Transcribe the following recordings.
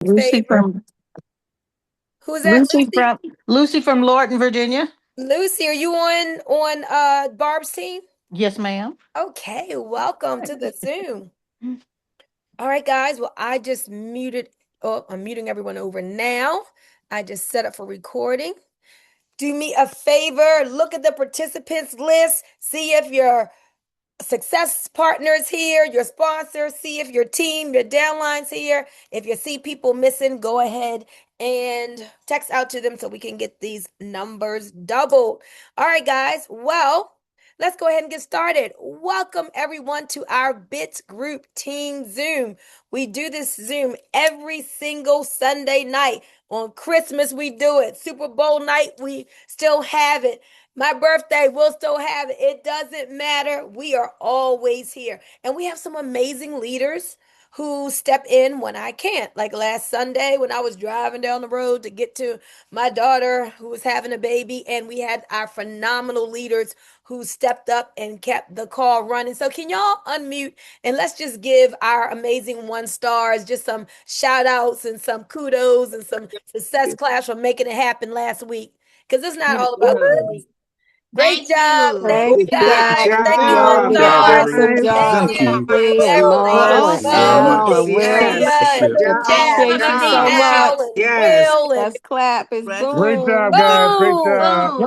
Lucy favor. from Who is that? Lucy? Lucy from Lorton, Virginia. Lucy, are you on Barb's team? Yes, ma'am. Okay, welcome to the Zoom. All right, guys. Well, I just muted. Oh, I'm muting everyone over now. I just set up for recording. Do me a favor, look at the participants list, see if your success partners here, your sponsors, see if your team, your downlines here. If you see people missing, go ahead and text out to them so we can get these numbers doubled. All right, guys. Well, let's go ahead and get started. Welcome everyone to our Bits Group Team Zoom. We do this Zoom every single Sunday night. On Christmas, we do it. Super Bowl night, we still have it. My birthday, we'll still have it. It doesn't matter. We are always here. And we have some amazing leaders who step in when I can't. Like last Sunday when I was driving down the road to get to my daughter who was having a baby, and we had our phenomenal leaders who stepped up and kept the call running. So can y'all unmute and let's just give our amazing 1 stars, just some shout outs and some kudos and some success class for making it happen last week. Because it's not all about me. Great job. Thank you, guys. Thank you, Good 1 stars. job, Good job, Thank you. Cindy and Definitely. Mo Yes, and Mo, Al and yes, Will. Tia, yes. and We Jazz, appreciate you Bunny, so much. Al, and Yes. Will, and Let's clap. It's Great job, boom. guys. Great boom. job.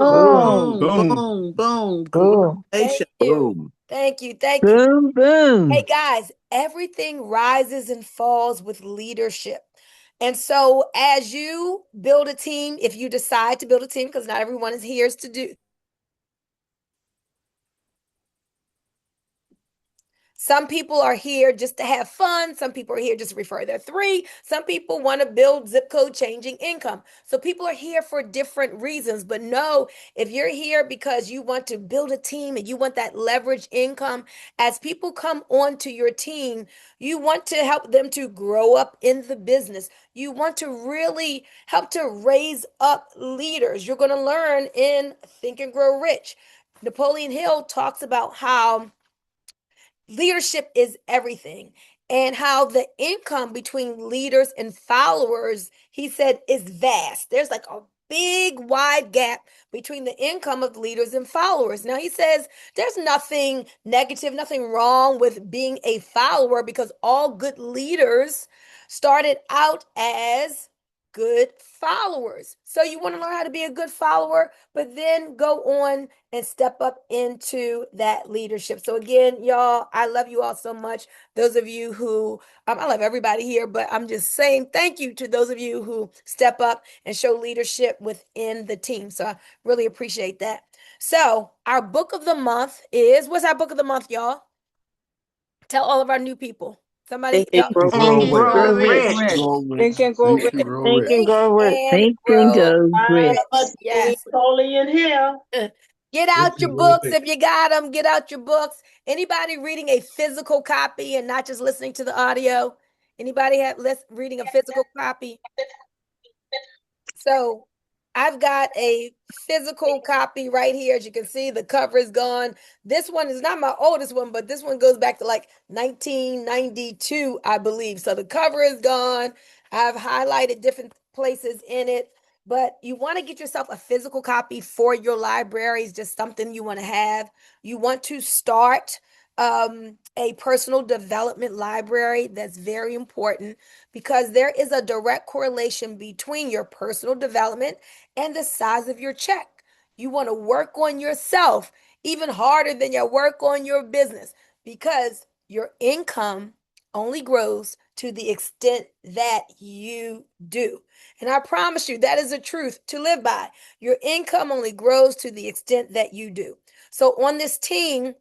Boom. Boom. Cool. Thank you. Boom. Thank you. Thank you. Boom, boom. Hey, guys, everything rises and falls with leadership. And so, as you build a team, if you decide to build a team, because not everyone is here to do. Some people are here just to have fun. Some people are here just to refer their three. Some people want to build zip code changing income. So people are here for different reasons. But no, if you're here because you want to build a team and you want that leverage income, as people come onto your team, you want to help them to grow up in the business. You want to really help to raise up leaders. You're going to learn in Think and Grow Rich. Napoleon Hill talks about how leadership is everything, and how the income between leaders and followers, he said, is vast. There's like a big wide gap between the income of leaders and followers. Now he says there's nothing negative, nothing wrong with being a follower, because all good leaders started out as good followers. So you want to learn how to be a good follower, but then go on and step up into that leadership. So again, y'all, I love you all so much. Those of you who, I love everybody here, but I'm just saying thank you to those of you who step up and show leadership within the team. So I really appreciate that. So our book of the month is, what's our book of the month, y'all? Tell all of our new people. Somebody, Think y'all. and grow Grow rich. rich. Think and grow Think rich. and grow Think and rich. grow rich. And Think and grow go rich. rich. Yes. Napoleon Hill. Get out your books if you got them. Get out your books. Anybody reading a physical copy and not just listening to the audio? Anybody have reading a physical copy? So I've got a physical copy right here. As you can see, the cover is gone. This one is not my oldest one, but this one goes back to like 1992, I believe. So the cover is gone. I've highlighted different places in it, but you want to get yourself a physical copy for your library. It's just something you want to have. You want to start a personal development library. That's very important, because there is a direct correlation between your personal development and the size of your check. You want to work on yourself even harder than you work on your business, because your income only grows to the extent that you do. And I promise you, that is a truth to live by. Your income only grows to the extent that you do. So on this team,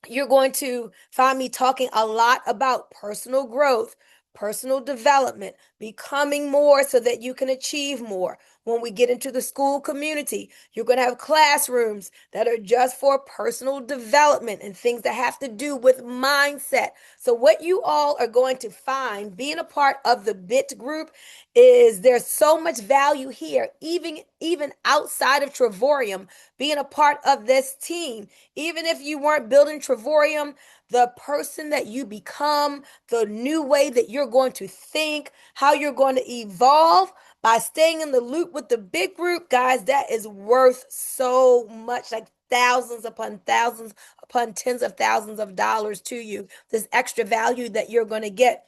you're going to find me talking a lot about personal growth, personal development, becoming more so that you can achieve more. When we get into the school community, you're going to have classrooms that are just for personal development and things that have to do with mindset. So what you all are going to find being a part of the BIT group is there's so much value here, even outside of Trevorium, being a part of this team. Even if you weren't building Trevorium, the person that you become, the new way that you're going to think, how you're going to evolve by staying in the loop with the big group, guys, that is worth so much, like thousands upon tens of thousands of dollars to you. This extra value that you're going to get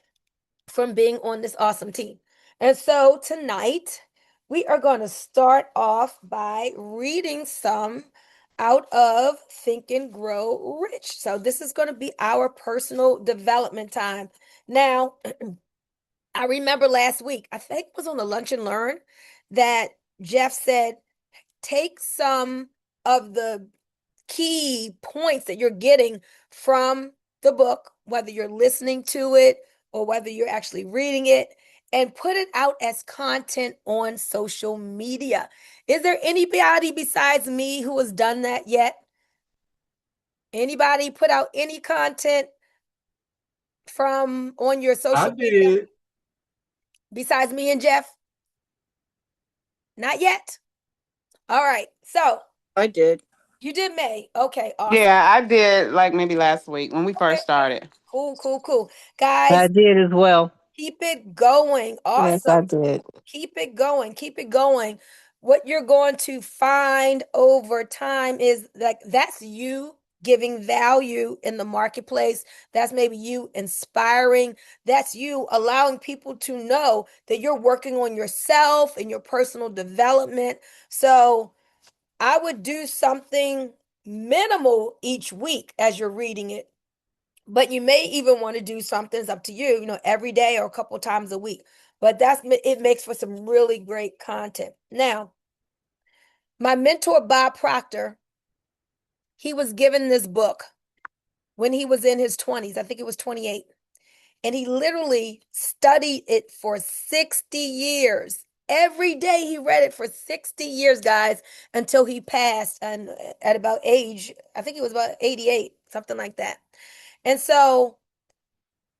from being on this awesome team. And so tonight, we are going to start off by reading some out of Think and Grow Rich. So this is going to be our personal development time. Now, I remember last week, I think it was on the Lunch and Learn, that Jeff said, take some of the key points that you're getting from the book, whether you're listening to it or whether you're actually reading it, and put it out as content on social media. Is there anybody besides me who has done that yet? Anybody put out any content from on your social media? did. Besides me and Jeff? Not yet. All right. So I did. you did, May. Okay, awesome. Yeah, I did like maybe last week when we Okay. first started. Cool. Guys, I did as well. keep it going. Yes, I Awesome. did. Keep it going. What you're going to find over time is like that's you giving value in the marketplace. That's maybe you inspiring. That's you allowing people to know that you're working on yourself and your personal development. So I would do something minimal each week as you're reading it. But you may even want to do something, it's up to you, every day or a couple times a week. But it makes for some really great content. Now, my mentor, Bob Proctor, he was given this book when he was in his 20s. I think it was 28. And he literally studied it for 60 years. Every day he read it for 60 years, guys, until he passed and at about age, I think he was about 88, something like that. And so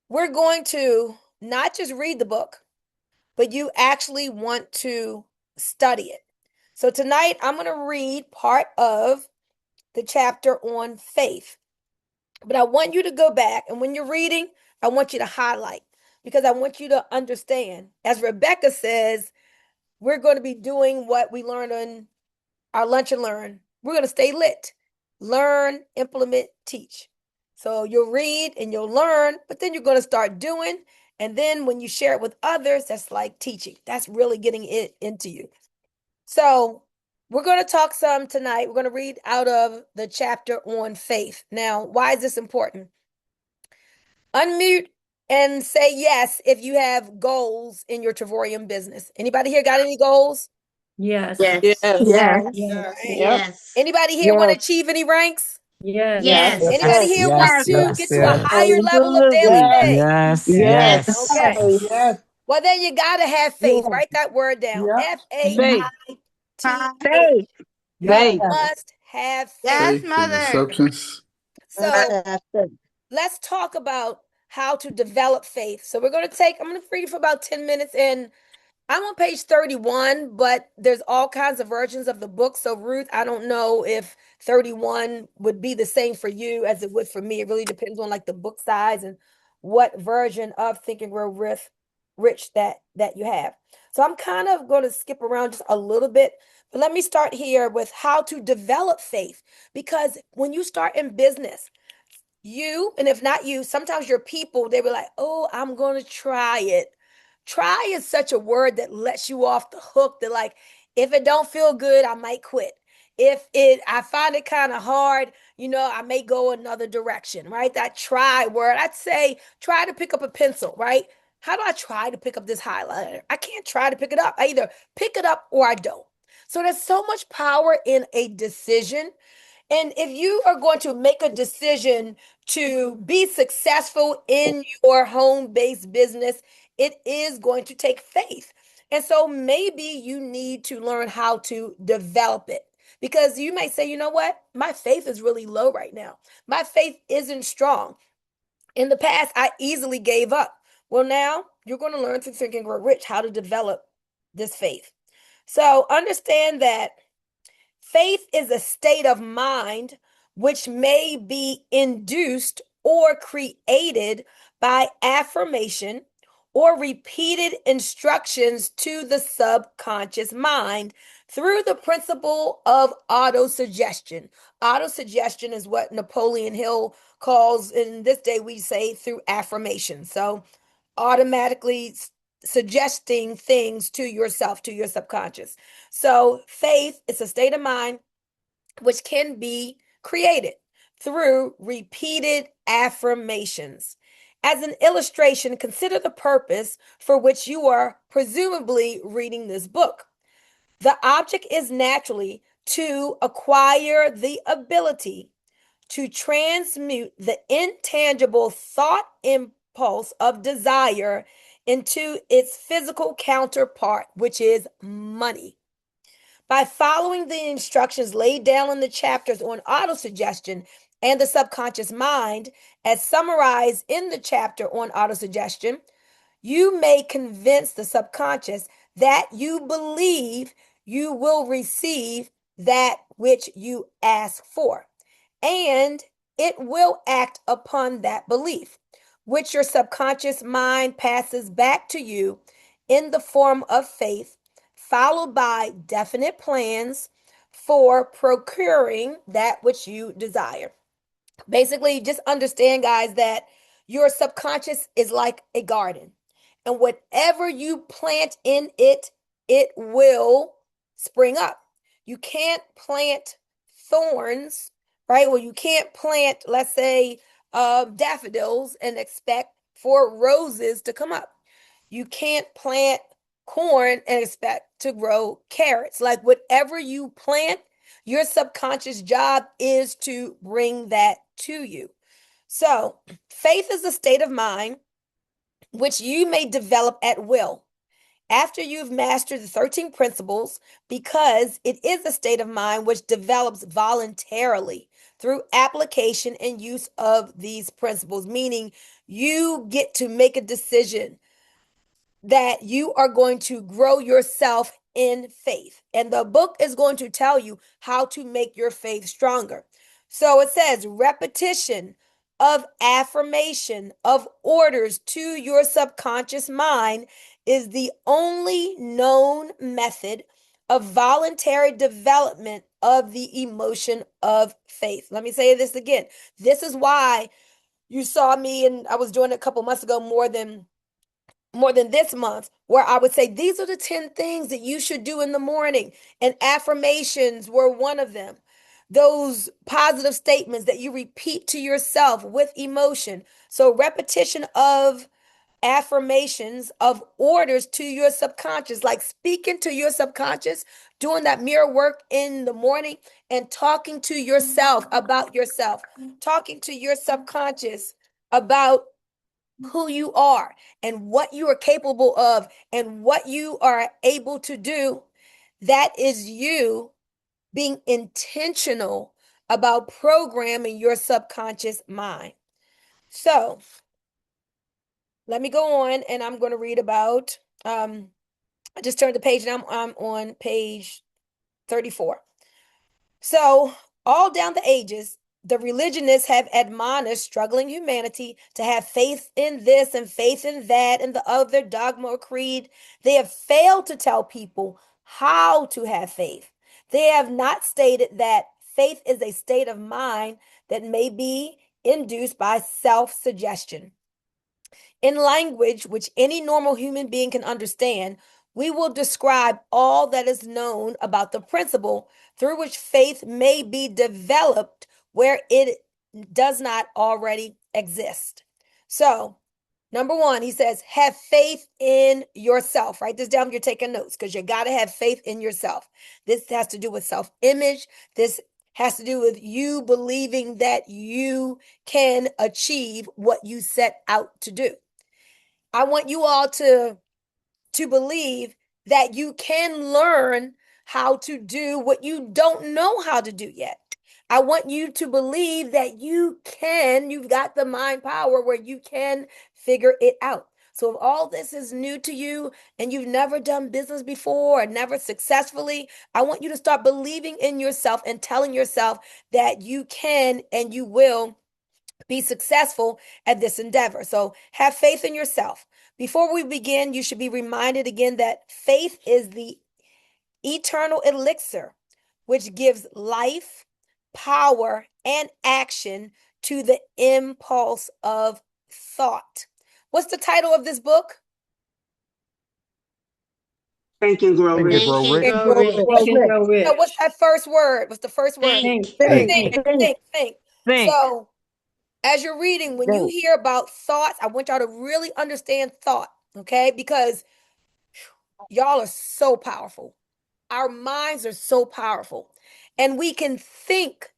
we're going to not just read the book, but you actually want to study it. So tonight I'm going to read part of the chapter on faith. But I want you to go back, and when you're reading, I want you to highlight because I want you to understand. As Rebecca says, we're going to be doing what we learned on our Lunch and Learn. We're going to stay lit. Learn, implement, teach. So you'll read and you'll learn, but then you're going to start doing. And then when you share it with others, that's like teaching. That's really getting it into you. So we're going to talk some tonight. We're going to read out of the chapter on faith. Now, why is this important? Unmute and say yes if you have goals in your Travorium business. Anybody here got any goals? Yes. Yes. Yes. Yes. Anybody here want to achieve any ranks? Yes. Yes. Anybody here want to get to a higher level of daily Absolutely. faith? Yes. Yes. Okay. Yes. Well, then you got to have faith. Yes. Write that word down. Yep. F-A-I-T-H. Faith. Yes. Must have faith. Yes, Faith and mother. substance. So let's talk about how to develop faith. So I'm going to read it for about 10 minutes, and I'm on page 31, but there's all kinds of versions of the book. So Ruth, I don't know if 31 would be the same for you as it would for me. It really depends on like the book size and what version of Think and Grow Rich that you have. So I'm kind of going to skip around just a little bit, but let me start here with how to develop faith. Because when you start in business, and if not you, sometimes your people, they were like, oh, I'm going to try it. Try is such a word that lets you off the hook. That like, if it don't feel good, I might quit. I find it kind of hard, I may go another direction, right? That try word, I'd say, try to pick up a pencil, right? How do I try to pick up this highlighter? I can't try to pick it up. I either pick it up or I don't. So there's so much power in a decision. And if you are going to make a decision to be successful in your home-based business, it is going to take faith. And so maybe you need to learn how to develop it. Because you may say, you know what? My faith is really low right now. My faith isn't strong. In the past, I easily gave up. Well, now you're going to learn through Think and Grow Rich how to develop this faith. So understand that faith is a state of mind which may be induced or created by affirmation or repeated instructions to the subconscious mind through the principle of autosuggestion. Autosuggestion is what Napoleon Hill calls, in this day we say, through affirmation. So automatically suggesting things to yourself, to your subconscious. So faith is a state of mind which can be created through repeated affirmations. As an illustration, consider the purpose for which you are presumably reading this book. The object is naturally to acquire the ability to transmute the intangible thought impulse of desire into its physical counterpart, which is money. By following the instructions laid down in the chapters on autosuggestion and the subconscious mind, as summarized in the chapter on autosuggestion, you may convince the subconscious that you believe you will receive that which you ask for, and it will act upon that belief, which your subconscious mind passes back to you in the form of faith, followed by definite plans for procuring that which you desire. Basically, just understand, guys, that your subconscious is like a garden, and whatever you plant in it, it will spring up. You can't plant thorns, right? Well, you can't plant, let's say, daffodils and expect for roses to come up. You can't plant corn and expect to grow carrots. Like whatever you plant, your subconscious job is to bring that to you. So, faith is a state of mind which you may develop at will after you've mastered the 13 principles, because it is a state of mind which develops voluntarily through application and use of these principles, meaning you get to make a decision that you are going to grow yourself in faith. And the book is going to tell you how to make your faith stronger. So it says repetition of affirmation of orders to your subconscious mind is the only known method of voluntary development of the emotion of faith. Let me say this again. This is why you saw me, and I was doing it a couple months ago, more than this month, where I would say these are the 10 things that you should do in the morning, and affirmations were one of them. Those positive statements that you repeat to yourself with emotion. So repetition of affirmations of orders to your subconscious, like speaking to your subconscious, doing that mirror work in the morning, and talking to yourself about yourself, talking to your subconscious about who you are and what you are capable of and what you are able to do. That is you being intentional about programming your subconscious mind. So let me go on, and I'm going to read about, I just turned the page and I'm on page 34. So all down the ages, the religionists have admonished struggling humanity to have faith in this and faith in that and the other dogma or creed. They have failed to tell people how to have faith. They have not stated that faith is a state of mind that may be induced by self-suggestion. In language which any normal human being can understand, we will describe all that is known about the principle through which faith may be developed where it does not already exist. So, number one, he says, have faith in yourself. Write this down if you're taking notes, because you got to have faith in yourself. This has to do with self-image. This has to do with you believing that you can achieve what you set out to do. I want you all to believe that you can learn how to do what you don't know how to do yet. I want you to believe that you've got the mind power where you can figure it out. So if all this is new to you and you've never done business before or never successfully, I want you to start believing in yourself and telling yourself that you can and you will be successful at this endeavor. So have faith in yourself. Before we begin, you should be reminded again that faith is the eternal elixir, which gives life, power, and action to the impulse of thought. What's the title of this book? Think and Grow Think and Rich. Grow Rich. Think and Grow Rich. Think and Grow Rich. So what's that first word? What's the first word? Think. Think, Think. think. Think. So as you're reading, when you hear about thoughts, I want y'all to really understand thought, okay? Because y'all are so powerful. Our minds are so powerful. And we can think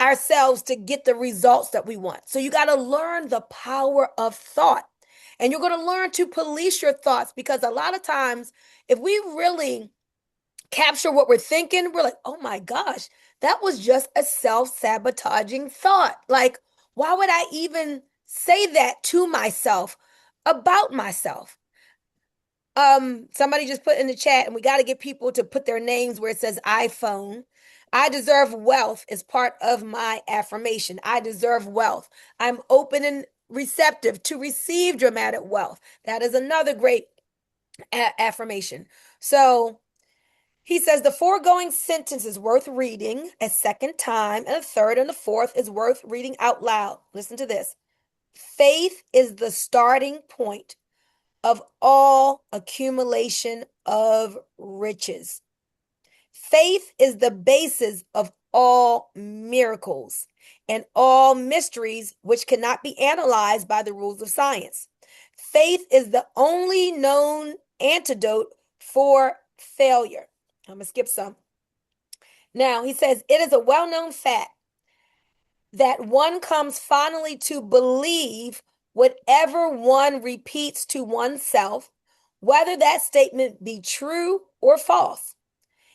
ourselves to get the results that we want. So you got to learn the power of thought. And you're going to learn to police your thoughts, because a lot of times, if we really capture what we're thinking, we're like, oh my gosh, that was just a self-sabotaging thought. Like, why would I even say that to myself about myself? Somebody just put in the chat, and we got to get people to put their names where it says iPhone. I deserve wealth is part of my affirmation. I deserve wealth. I'm open and receptive to receive dramatic wealth. That is another great affirmation. So he says the foregoing sentence is worth reading a second time, and a third, and a fourth is worth reading out loud. Listen to this. Faith is the starting point of all accumulation of riches. Faith is the basis of all miracles and all mysteries which cannot be analyzed by the rules of science. Faith is the only known antidote for failure. I'm going to skip some. Now, he says, it is a well-known fact that one comes finally to believe whatever one repeats to oneself, whether that statement be true or false.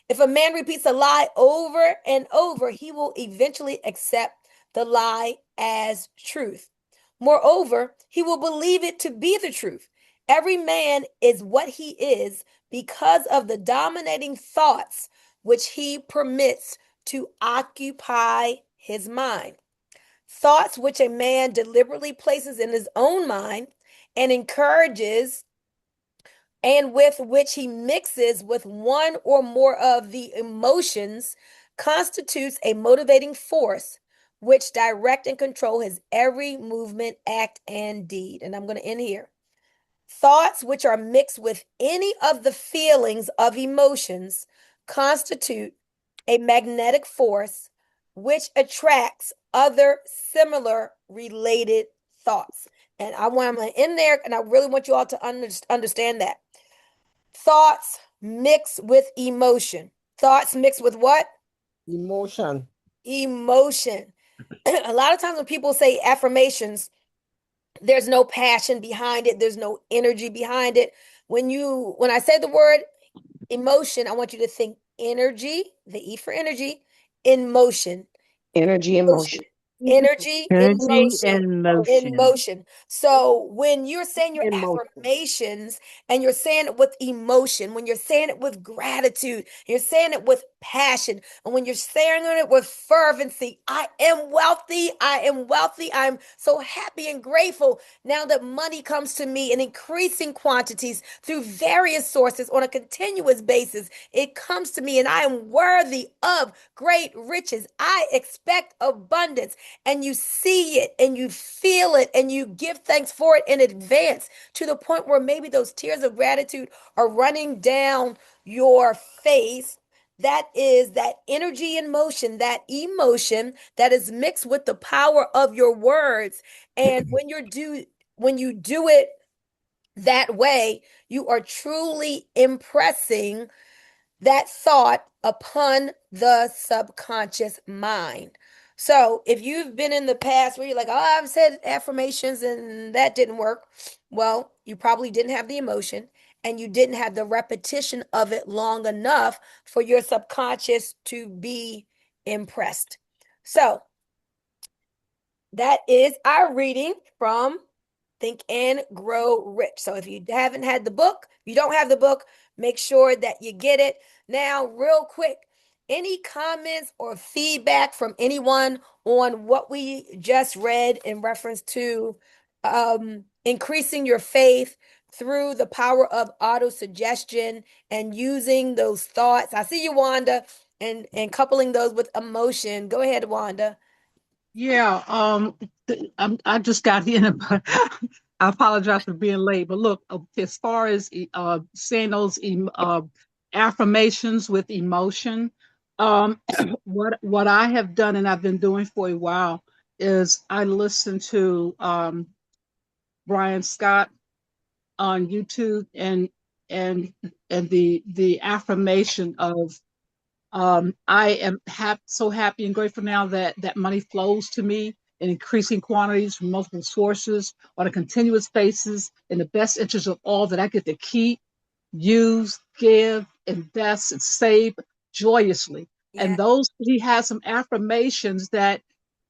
If a man repeats a lie over and over, he will eventually accept the lie as truth. Moreover, he will believe it to be the truth. Every man is what he is because of the dominating thoughts which he permits to occupy his mind. Thoughts which a man deliberately places in his own mind and encourages, and with which he mixes with one or more of the emotions, constitutes a motivating force which direct and control his every movement, act, and deed. And I'm going to end here. Thoughts which are mixed with any of the feelings of emotions constitute a magnetic force which attracts other similar related thoughts. And I'm going to end there, and I really want you all to understand that. Thoughts mix with emotion. Thoughts mix with what? Emotion. Emotion. A lot of times when people say affirmations, there's no passion behind it. There's no energy behind it. When I say the word emotion, I want you to think energy, the E for energy, in motion. Energy and motion. Energy in motion. In motion. So when you're saying your In motion. affirmations and you're saying it with emotion, when you're saying it with gratitude, you're saying it with passion, and when you're saying it with fervency, I am wealthy, I am wealthy, I'm so happy and grateful now that money comes to me in increasing quantities through various sources on a continuous basis. It comes to me and I am worthy of great riches. I expect abundance. And you see it and you feel it and you give thanks for it in advance, to the point where maybe those tears of gratitude are running down your face. That is that energy in motion, that emotion that is mixed with the power of your words. And when you do it that way, you are truly impressing that thought upon the subconscious mind. So if you've been in the past where you're like, oh, I've said affirmations and that didn't work, well, you probably didn't have the emotion and you didn't have the repetition of it long enough for your subconscious to be impressed. So that is our reading from Think and Grow Rich. So if you haven't had the book, you don't have the book, make sure that you get it. Now, real quick, Any comments or feedback from anyone on what we just read in reference to increasing your faith through the power of auto suggestion and using those thoughts? I see you, Wanda, and coupling those with emotion. Go ahead, Wanda. Yeah, I just got in, but I apologize for being late. But look, as far as saying those affirmations with emotion, what I have done and I've been doing for a while is I listen to Brian Scott on YouTube and the affirmation of I am so happy and grateful now that money flows to me in increasing quantities from multiple sources on a continuous basis in the best interest of all that I get to keep, use, give, invest, and save joyously. Yeah. And those, he has some affirmations that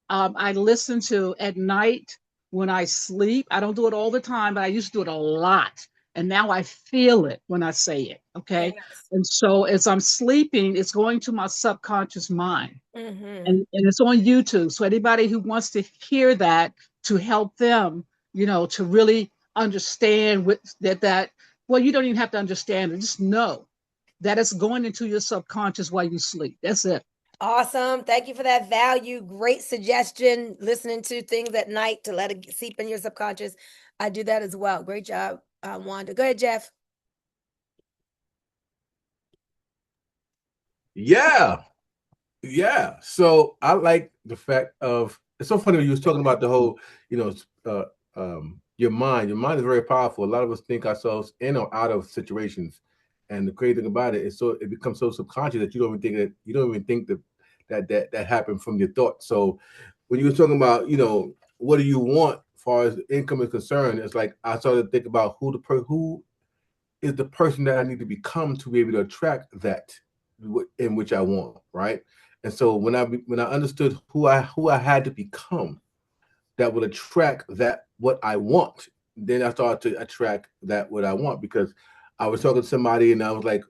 I listen to at night when I sleep. I don't do it all the time, but I used to do it a lot. And now I feel it when I say it. Okay. Yes. And so as I'm sleeping, it's going to my subconscious mind. Mm-hmm. And it's on YouTube. So anybody who wants to hear that to help them, to really understand well, you don't even have to understand it. Just know that it's going into your subconscious while you sleep. That's it. Awesome. Thank you for that value. Great suggestion. Listening to things at night to let it seep in your subconscious. I do that as well. Great job, Wanda. Go ahead, Jeff. Yeah. So I like the fact of, it's so funny when you was talking about the whole, your mind. Your mind is very powerful. A lot of us think ourselves in or out of situations. And the crazy thing about it is it becomes so subconscious that you don't even think that happened from your thoughts. So when you were talking about, what do you want as far as income is concerned, it's like I started to think about who is the person that I need to become to be able to attract that in which I want, right? And so when I understood who I had to become that would attract that what I want, then I started to attract that what I want, because I was talking to somebody and I was like,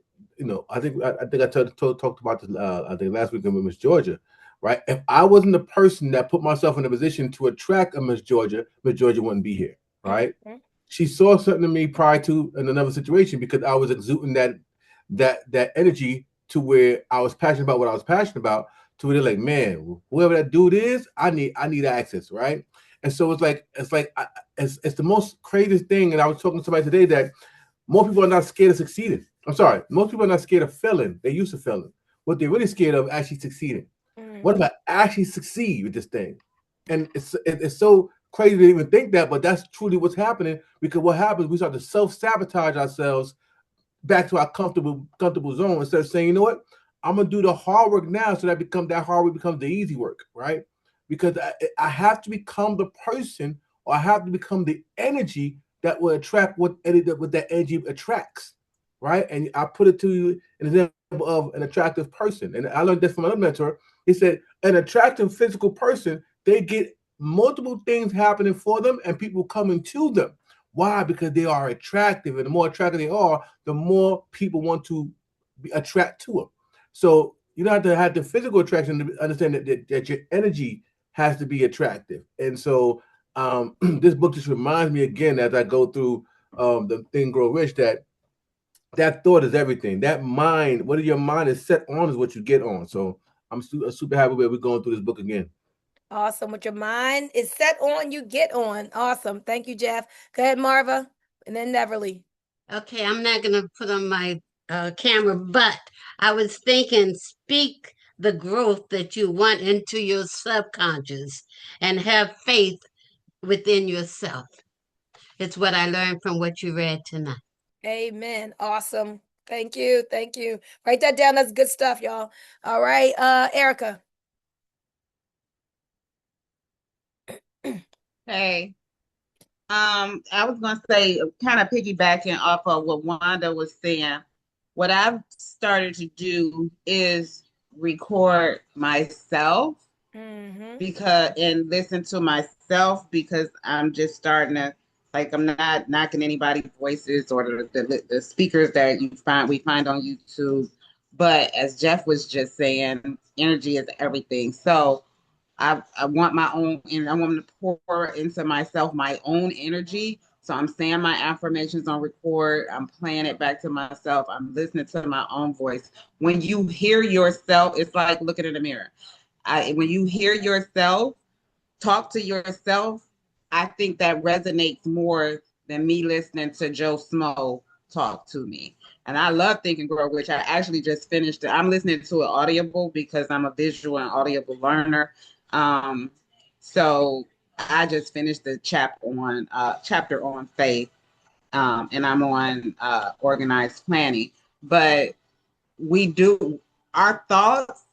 I think I talked about this I think last week with Miss Georgia, right? If I wasn't the person that put myself in a position to attract a Miss Georgia wouldn't be here, right? Mm-hmm. She saw something in me prior to in another situation because I was exuding that energy to where I was passionate about what I was passionate about, to where they're like, man, whoever that dude is, I need access, right? And so it's the most craziest thing. And I was talking to somebody today that most people are not scared of succeeding. I'm sorry, most people are not scared of failing. They're used to failing. What they're really scared of actually succeeding. What if I actually succeed with this thing? And it's so crazy to even think that, but that's truly what's happening, because what happens, we start to self-sabotage ourselves back to our comfortable zone instead of saying, you know what, I'm gonna do the hard work now, so that hard work becomes the easy work, right? Because I have to become the person, or I have to become the energy that will attract what that energy attracts, right? And I put it to you an example of an attractive person, and I learned this from another mentor. He said an attractive physical person, they get multiple things happening for them and people coming to them. Why? Because they are attractive, and the more attractive they are, the more people want to attract to them. So you don't have to have the physical attraction to understand that your energy has to be attractive. And so this book just reminds me again, as I go through the Think Grow Rich, that thought is everything. That mind, what your mind is set on is what you get on. So I'm super happy that we're going through this book again. Awesome. What your mind is set on, you get on. Awesome. Thank you, Jeff. Go ahead, Marva, and then Neverly. Okay, I'm not going to put on my camera, but I was thinking, speak the growth that you want into your subconscious and have faith within yourself. It's what I learned from what you read tonight. Amen. Awesome. Thank you. Thank you. Write that down. That's good stuff, y'all. All right. Erica. Hey, I was gonna say, kind of piggybacking off of what Wanda was saying. What I've started to do is record myself and listen to myself, because I'm just starting to, like, I'm not knocking anybody's voices or the speakers that we find on YouTube, But as Jeff was just saying, energy is everything. So I want my own, and I want to pour into myself my own energy. So I'm saying my affirmations on record. I'm playing it back to myself. I'm listening to my own voice. When you hear yourself, it's like looking in the mirror. When you hear yourself, talk to yourself, I think that resonates more than me listening to Joe Smo talk to me. And I love Think and Grow Rich. I actually just finished it. I'm listening to an audible because I'm a visual and audible learner. Um, so I just finished the chapter on faith, and I'm on organized planning. But we do our thoughts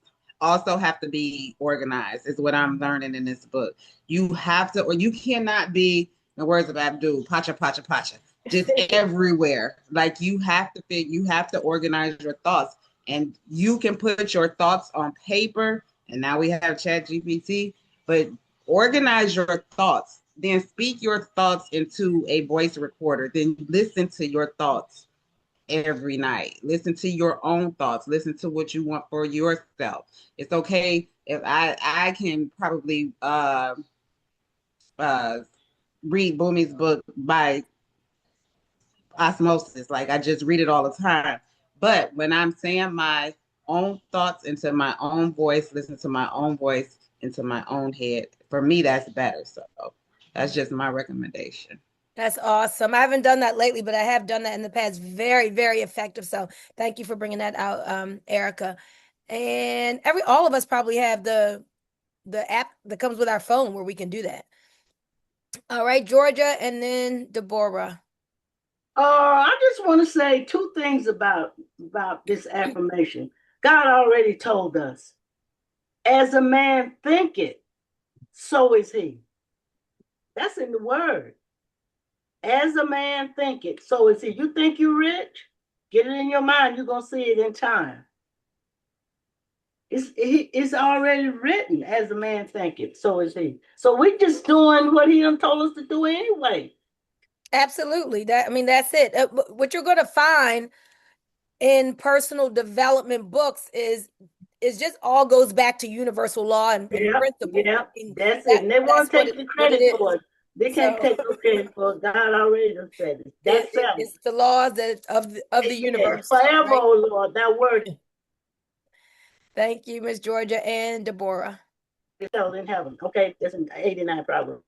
also have to be organized is what I'm learning in this book. You have to, or you cannot be, in the words of Abdul, pacha pacha pacha, just everywhere. Like you have to organize your thoughts, and you can put your thoughts on paper, and now we have Chat GPT, but organize your thoughts, then speak your thoughts into a voice recorder, then listen to your thoughts every night. Listen to your own thoughts. Listen to what you want for yourself. It's okay if I can probably uh read Bumi's book by osmosis. Like I just read it all the time. But when I'm saying my own thoughts into my own voice, listen to my own voice into my own head, for me that's better. So that's just my recommendation. That's awesome. I haven't done that lately, but I have done that in the past. Very, very effective. So thank you for bringing that out, Erica. And all of us probably have the app that comes with our phone where we can do that. All right, Georgia, and then Deborah. I just want to say two things about this affirmation. God already told us, as a man thinketh, so is he. That's in the word. As a man thinketh, so is he. You think you're rich? Get it in your mind. You're going to see it in time. It's already written, as a man thinketh, so is he. So we're just doing what he done told us to do anyway. Absolutely. That's it. What you're going to find in personal development books is just all goes back to universal law and principle. Yeah, that's it. And they want to take the credit for it. They can't take no credit for it. God already said it. That's it's the laws of the universe. Forever, right? oh Lord, that word. Thank you, Miss Georgia and Deborah. Hell in heaven. Okay, that's an 89 probably.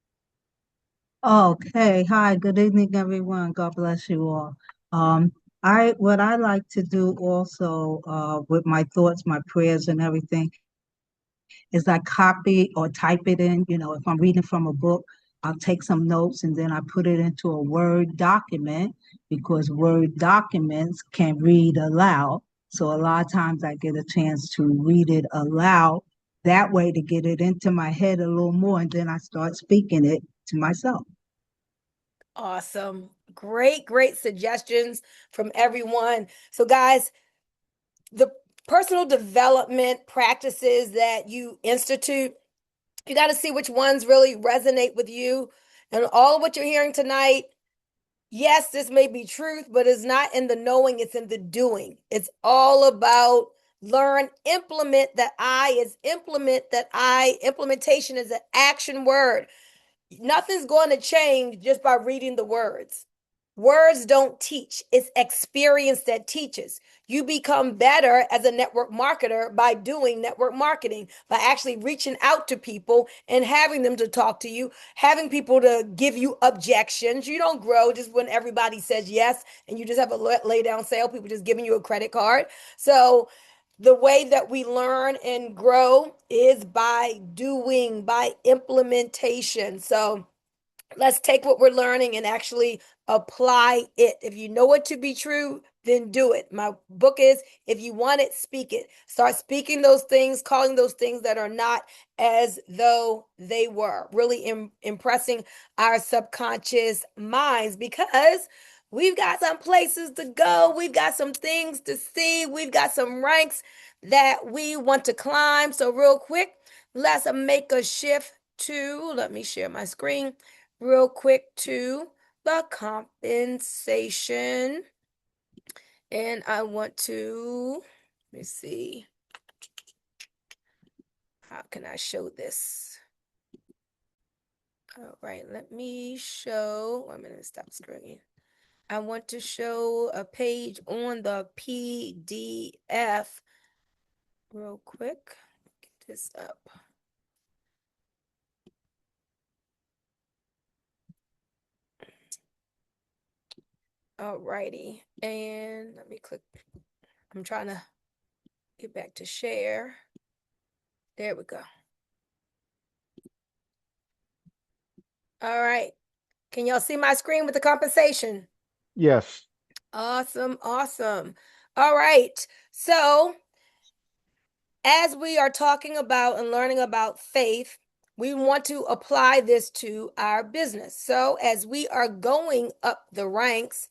Okay. Hi, good evening, everyone. God bless you all. What I like to do also with my thoughts, my prayers and everything is I copy or type it in. If I'm reading from a book, I'll take some notes and then I put it into a Word document because Word documents can read aloud. So a lot of times I get a chance to read it aloud that way to get it into my head a little more, and then I start speaking it to myself. Awesome. Great suggestions from everyone. So guys, the personal development practices that you institute, you got to see which ones really resonate with you. And all of what you're hearing tonight, yes, this may be truth, but it's not in the knowing, it's in the doing. It's all about implement that implementation is an action word. Nothing's going to change just by reading the words. Words don't teach, it's experience that teaches. You become better as a network marketer by doing network marketing, by actually reaching out to people and having them to talk to you, having people to give you objections. You don't grow just when everybody says yes and you just have a lay down sale, people just giving you a credit card. So the way that we learn and grow is by doing, by implementation. So let's take what we're learning and actually apply it. If you know it to be true, then do it. My book is, if you want it, speak it. Start speaking those things, calling those things that are not as though they were. Really impressing our subconscious minds, because we've got some places to go. We've got some things to see. We've got some ranks that we want to climb. So real quick, let's make a shift to, let me share my screen real quick, to the compensation. And I want to Let me see. How can I show this? All right, let me show. 1 minute, stop screen. I want to show a page on the PDF real quick. Get this up. All righty, and let me click. I'm trying to get back to share. There we go. All right. Can y'all see my screen with the compensation? Yes. Awesome, awesome. All right. So, as we are talking about and learning about faith, we want to apply this to our business. So, as we are going up the ranks,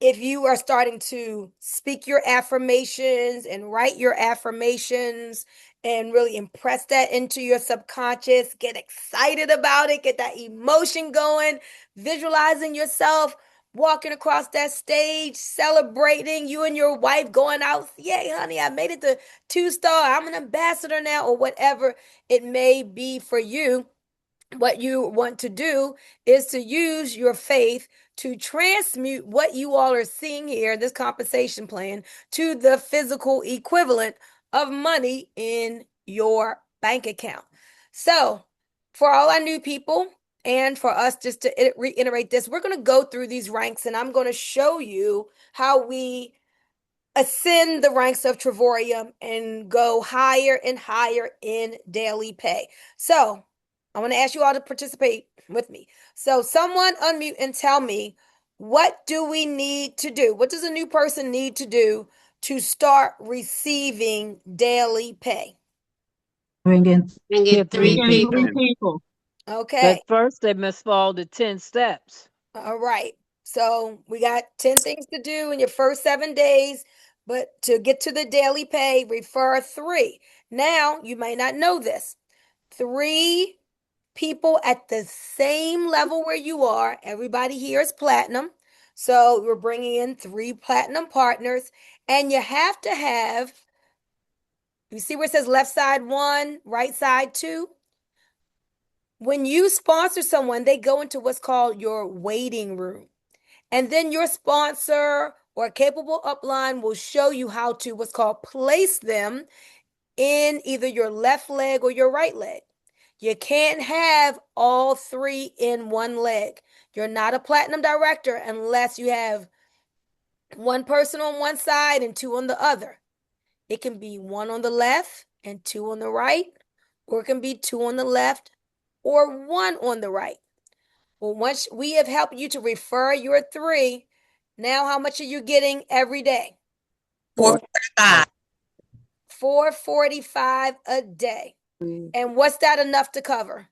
if you are starting to speak your affirmations and write your affirmations and really impress that into your subconscious, get excited about it, get that emotion going, visualizing yourself walking across that stage, celebrating you and your wife going out. Yay, honey, I made it to 2-star. I'm an ambassador now, or whatever it may be for you. What you want to do is to use your faith to transmute what you all are seeing here, this compensation plan, to the physical equivalent of money in your bank account. So, for all our new people, and for us just to reiterate this, we're going to go through these ranks and I'm going to show you how we ascend the ranks of Trevorium and go higher and higher in daily pay. So, I want to ask you all to participate with me. So someone unmute and tell me, what do we need to do? What does a new person need to do to start receiving daily pay? Bring in Get Bring three in people. 3 people. Okay. But first, they must follow the 10 steps. All right. So we got 10 things to do in your first 7 days, but to get to the daily pay, refer 3. Now, you may not know this. 3 people at the same level where you are. Everybody here is platinum. So we're bringing in 3 platinum partners, and you have to have, you see where it says left side 1, right side 2? When you sponsor someone, they go into what's called your waiting room. And then your sponsor or capable upline will show you how to what's called place them in either your left leg or your right leg. You can't have all 3 in one leg. You're not a platinum director unless you have 1 person on one side and 2 on the other. It can be 1 on the left and 2 on the right, or it can be 2 on the left or 1 on the right. Well, once we have helped you to refer your 3, now how much are you getting every day? $4.45. $4.45 a day. And what's that enough to cover?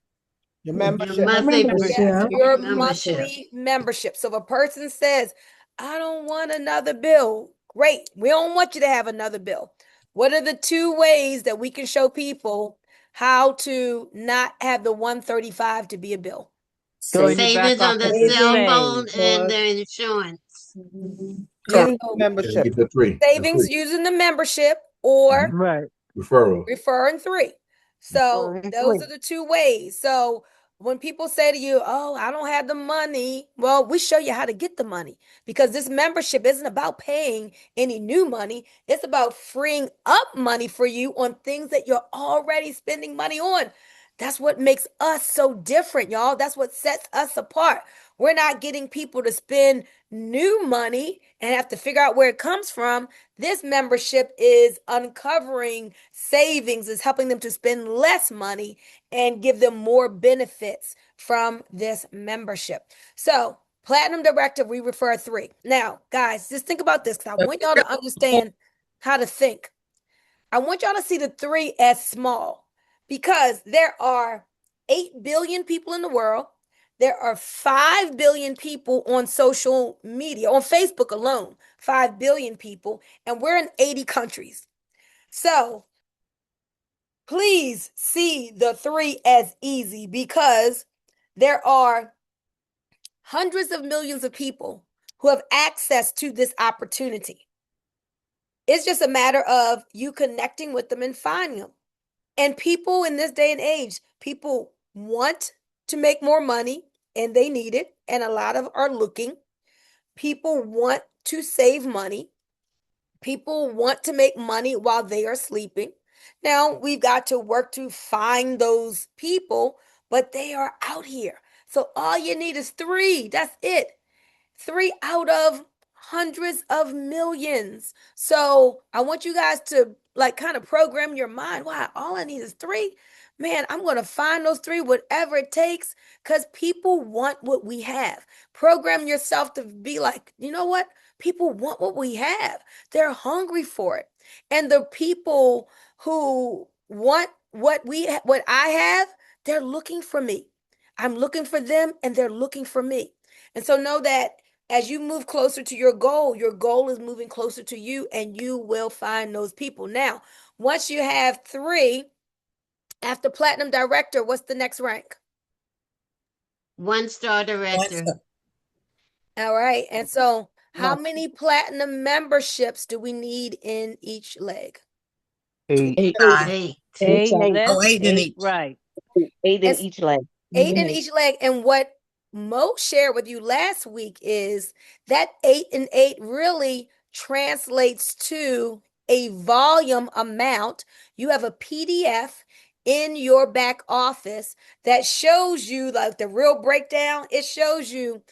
Your Your membership. monthly Membership. Your membership. monthly membership. So if a person says, I don't want another bill, great. We don't want you to have another bill. What are the 2 ways that we can show people how to not have the $135 to be a bill? Throwing you back Savings on off the the cell same. phone and their insurance. Using So, membership. Get the 3. savings using the membership or Right. Referral. referring 3. So Referring those 3. are the 2 ways. So when people say to you, oh, I don't have the money, well, we show you how to get the money, because this membership isn't about paying any new money. It's about freeing up money for you on things that you're already spending money on. That's what makes us so different, y'all. That's what sets us apart. We're not getting people to spend new money and have to figure out where it comes from. This membership is uncovering savings, is helping them to spend less money and give them more benefits from this membership. So, Platinum Director, we refer 3. Now, guys, just think about this, because I want y'all to understand how to think. I want y'all to see the 3 as small, because there are 8 billion people in the world. There are 5 billion people on social media, on Facebook alone, 5 billion people, and we're in 80 countries. So please see the 3 as easy, because there are hundreds of millions of people who have access to this opportunity. It's just a matter of you connecting with them and finding them. And people in this day and age, people want to make more money and they need it. And a lot of are looking. People want to save money. People want to make money while they are sleeping. Now, we've got to work to find those people, but they are out here. So all you need is three. That's it. Three out of hundreds of millions. So I want you guys to like kind of program your mind. Wow, all I need is three. Man, I'm going to find those three, whatever it takes, because people want what we have. Program yourself to be like, you know what? People want what we have. They're hungry for it. And the people who want what I have, they're looking for me. I'm looking for them and they're looking for me. And so know that as you move closer to your goal is moving closer to you and you will find those people. Now, once you have three, after platinum director, what's the next rank? 1-star director. All right. And so how many platinum memberships do we need in each leg? 8. 8. 8. Oh, 8 in each. Right. 8 in each leg. 8 in each leg. And what Mo shared with you last week is that 8 and 8 really translates to a volume amount. You have a PDF in your back office that shows you like the real breakdown. It shows you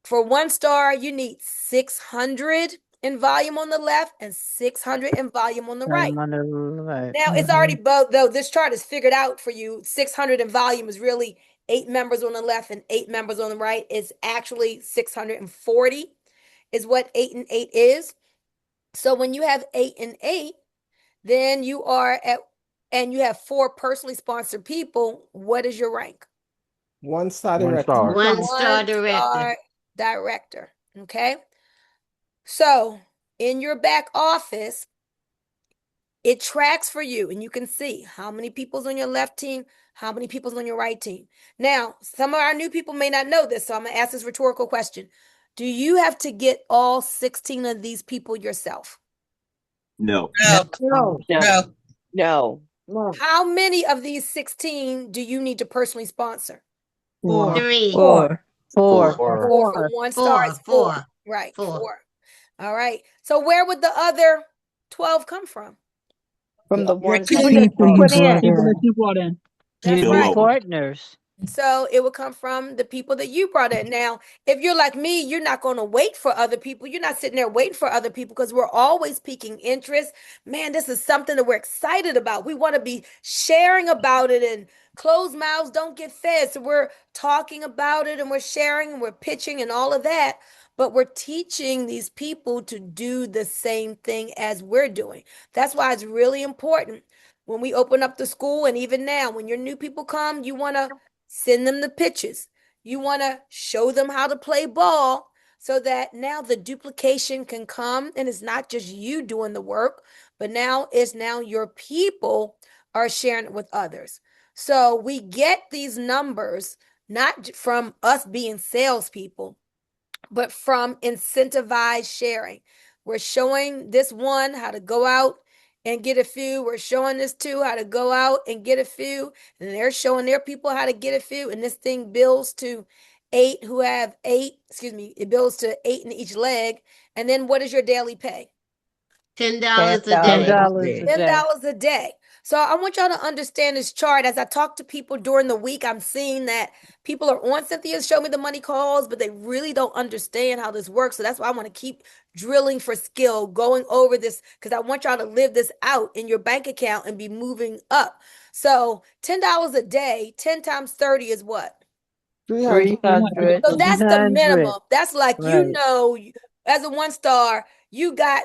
for 1-star, you need 600 in volume on the left and 600 in volume on the right. Now it's already both, though this chart is figured out for you. 600 in volume is really 8 members on the left and 8 members on the right. It's actually 640 is what 8 and 8 is. So when you have 8 and 8, then you are at, and you have 4 personally sponsored people. What is your rank? 1-star director. 1-star director. Director. Okay. So in your back office, it tracks for you and you can see how many people's on your left team, how many people's on your right team. Now, some of our new people may not know this, so I'm going to ask this rhetorical question. Do you have to get all 16 of these people yourself? No. No. How many of these 16 do you need to personally sponsor? 4. 3. 4. 4. From 1-star is 4. Right. 4. All right. So where would the other 12 come from? From the ones People that you brought in. That's Bill right. over. Partners. So it will come from the people that you brought in. Now, if you're like me, you're not going to wait for other people. You're not sitting there waiting for other people because we're always piquing interest. Man, this is something that we're excited about. We want to be sharing about it, and closed mouths don't get fed. So we're talking about it and we're sharing and we're pitching and all of that. But we're teaching these people to do the same thing as we're doing. That's why it's really important when we open up the school, and even now, when your new people come, you want to send them the pitches. You want to show them how to play ball so that now the duplication can come, and it's not just you doing the work, but now your people are sharing it with others. So we get these numbers not from us being salespeople, but from incentivized sharing. We're showing this one how to go out and get a few. We're showing this two how to go out and get a few. And they're showing their people how to get a few. And this thing builds to 8 who have 8. It builds to 8 in each leg. And then what is your daily pay? $10 a day. $10 a day. So I want y'all to understand this chart. As I talk to people during the week, I'm seeing that people are on Cynthia's Show Me the Money calls, but they really don't understand how this works. So that's why I want to keep drilling for skill, going over this, because I want y'all to live this out in your bank account and be moving up. So $10 a day, 10 times 30 is what? 300. So that's the minimum. That's like, Right. as a 1-star, you got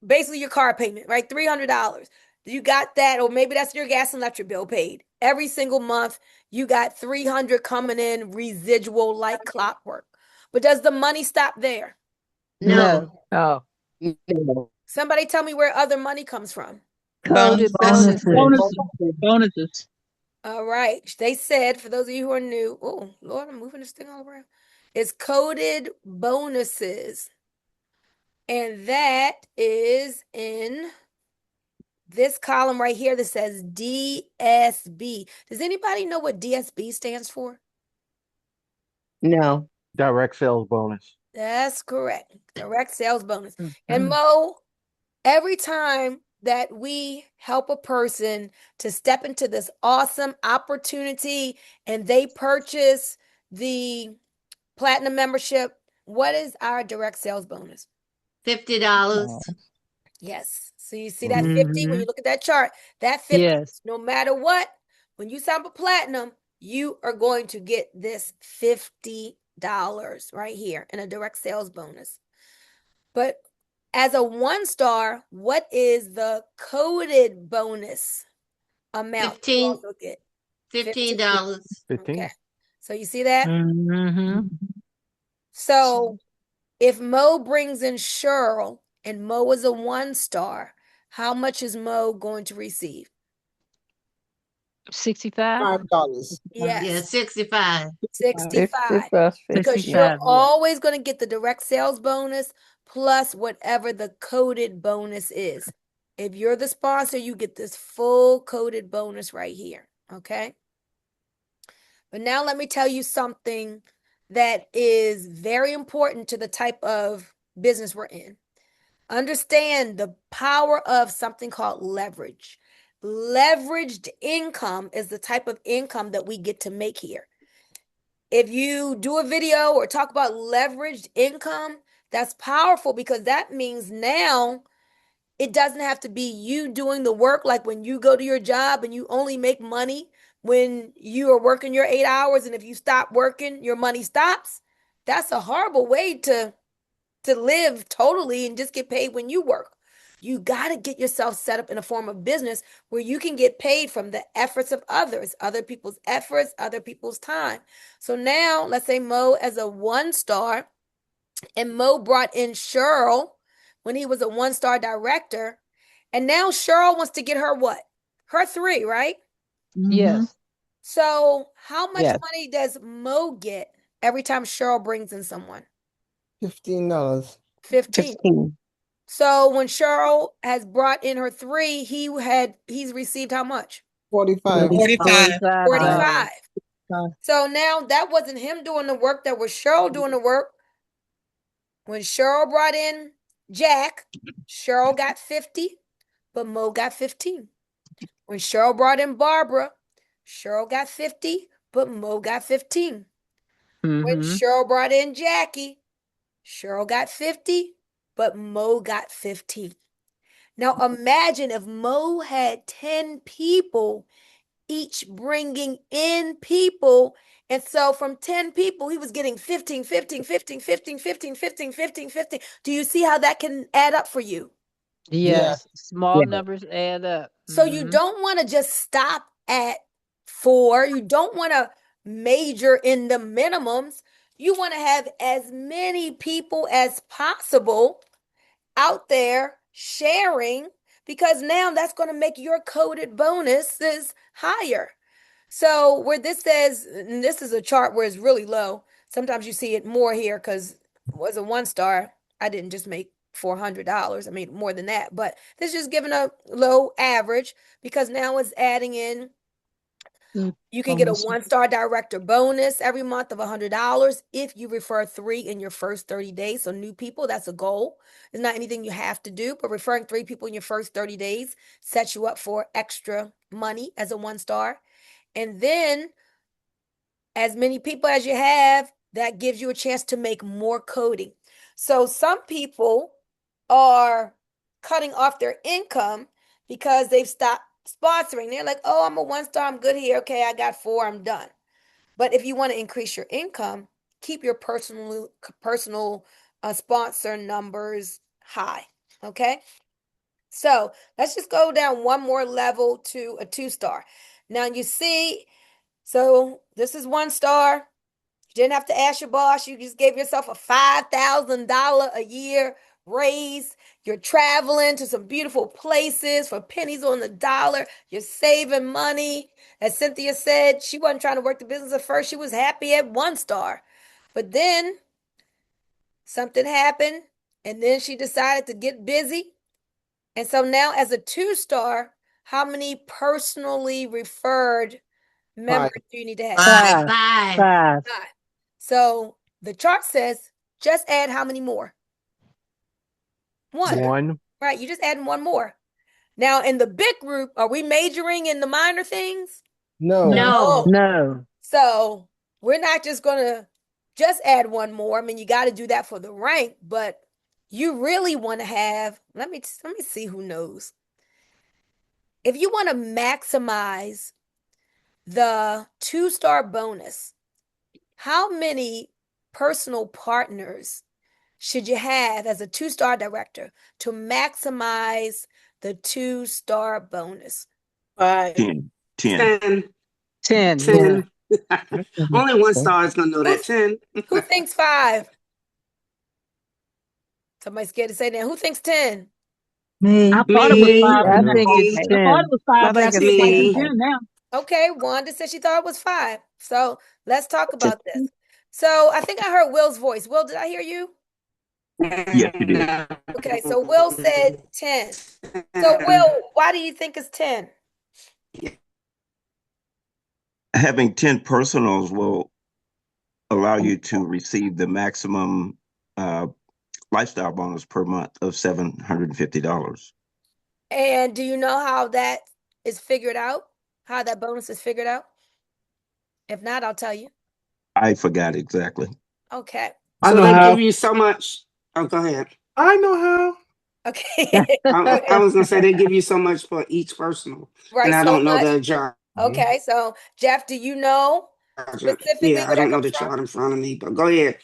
basically your car payment, right? $300. You got that, or maybe that's your gas and electric bill paid. Every single month, you got $300 coming in residual like clockwork. But does the money stop there? No. Oh. Somebody tell me where other money comes from. Coded Bonuses. All right. They said, for those of you who are new, oh, Lord, I'm moving this thing all around. It's coded bonuses. And that is this column right here that says DSB. Does anybody know what DSB stands for? No. Direct sales bonus. That's correct. Direct sales bonus. And Mo, every time that we help a person to step into this awesome opportunity and they purchase the platinum membership, what is our direct sales bonus? $50. Yes. So you see that 50 when you look at that chart, that 50, Yes. no matter what, when you sign up for platinum, you are going to get this $50 right here in a direct sales bonus. But as a 1-star, what is the coded bonus amount? 15. Also get $15. 15. Okay. So you see that? Mm-hmm. So if Mo brings in Cheryl and Mo is a 1-star, how much is Mo going to receive? 65? $5. Yes. Yeah, 65. 65. 50 Because 65, you're yeah. always going to get the direct sales bonus plus whatever the coded bonus is. If you're the sponsor, you get this full coded bonus right here. Okay. But now let me tell you something that is very important to the type of business we're in. Understand the power of something called leverage. Leveraged income is the type of income that we get to make here. If you do a video or talk about leveraged income, that's powerful because that means now it doesn't have to be you doing the work like when you go to your job and you only make money when you are working your 8 hours, and if you stop working, your money stops. That's a horrible way to live totally and just get paid when you work. You got to get yourself set up in a form of business where you can get paid from the efforts of others, other people's efforts, other people's time. So now let's say Mo as a 1-star, and Mo brought in Cheryl when he was a 1-star director. And now Cheryl wants to get her what? Her 3, right? Yes. So how much Yes. money does Mo get every time Cheryl brings in someone? $15. 15. 15. So when Cheryl has brought in her 3, he's received how much? 45. 45. 45. So now that wasn't him doing the work, that was Cheryl doing the work. When Cheryl brought in Jack, Cheryl got 50, but Mo got 15. When Cheryl brought in Barbara, Cheryl got 50, but Mo got 15. When Cheryl brought in Jackie, Cheryl got 50, but Mo got 15. Now imagine if Mo had 10 people, each bringing in people. And so from 10 people, he was getting 15, 15, 15, 15, 15, 15, 15, 15. Do you see how that can add up for you? Yes. Small Yeah. numbers add up. So you don't want to just stop at 4. You don't want to major in the minimums. You want to have as many people as possible out there sharing, because now that's going to make your coded bonuses higher. So where this says, and this is a chart where it's really low. Sometimes you see it more here because it was a 1-star. I didn't just make $400. I made more than that, but this is just giving a low average because now it's adding in. You can get a 1-star director bonus every month of $100 if you refer 3 in your first 30 days. So new people, that's a goal. It's not anything you have to do, but referring 3 people in your first 30 days sets you up for extra money as a 1-star. And then as many people as you have, that gives you a chance to make more coding. So some people are cutting off their income because they've stopped sponsoring. They're like, oh, I'm a 1-star, I'm good here. Okay, I got 4, I'm done. But if you want to increase your income, keep your personal sponsor numbers high. Okay. So let's just go down one more level to a 2-star. Now you see, so this is 1-star. You didn't have to ask your boss. You just gave yourself a $5,000 a year raise. You're traveling to some beautiful places for pennies on the dollar. You're saving money. As Cynthia said, she wasn't trying to work the business at first. She was happy at 1-star. But then something happened, and then she decided to get busy. And so now as a 2-star, how many personally referred members do you need to have? 5. 5. 5. 5. So the chart says just add how many more? 1. 1. Right, you just adding 1 more. Now in the big group, are we majoring in the minor things? No. No. No. So we're not just gonna just add 1 more. I mean, you got to do that for the rank, but you really want to have, let me see who knows. If you want to maximize the 2-star bonus, how many personal partners should you have as a 2-star director to maximize the 2-star bonus? 5. 10. 10. 10. 10. Yeah. Only 1 star is going to know that. Who's- 10. Who thinks 5? Somebody's scared to say that. Who thinks 10? Me. I thought it was Me. 5, I and think it's I thought it 10. was 5, I but I think see it's it's like Me. 10 now. Okay, Wanda said she thought it was 5. So let's talk about this. So I think I heard Will's voice. Will, did I hear you? Yes, you did. Okay, so Will said 10. So Will, why do you think it's 10? Having 10 personals will allow you to receive the maximum lifestyle bonus per month of $750. And do you know how that is figured out? How that bonus is figured out? If not, I'll tell you. I forgot exactly. Okay. I So know they how. give you so much. Oh, go ahead. I know how. Okay. I was going to say they give you so much for each personal. Right, And I so don't know much. the chart. Okay, so Jeff, do you know specifically Yeah, I where that don't know comes the from? chart in front of me, but go ahead.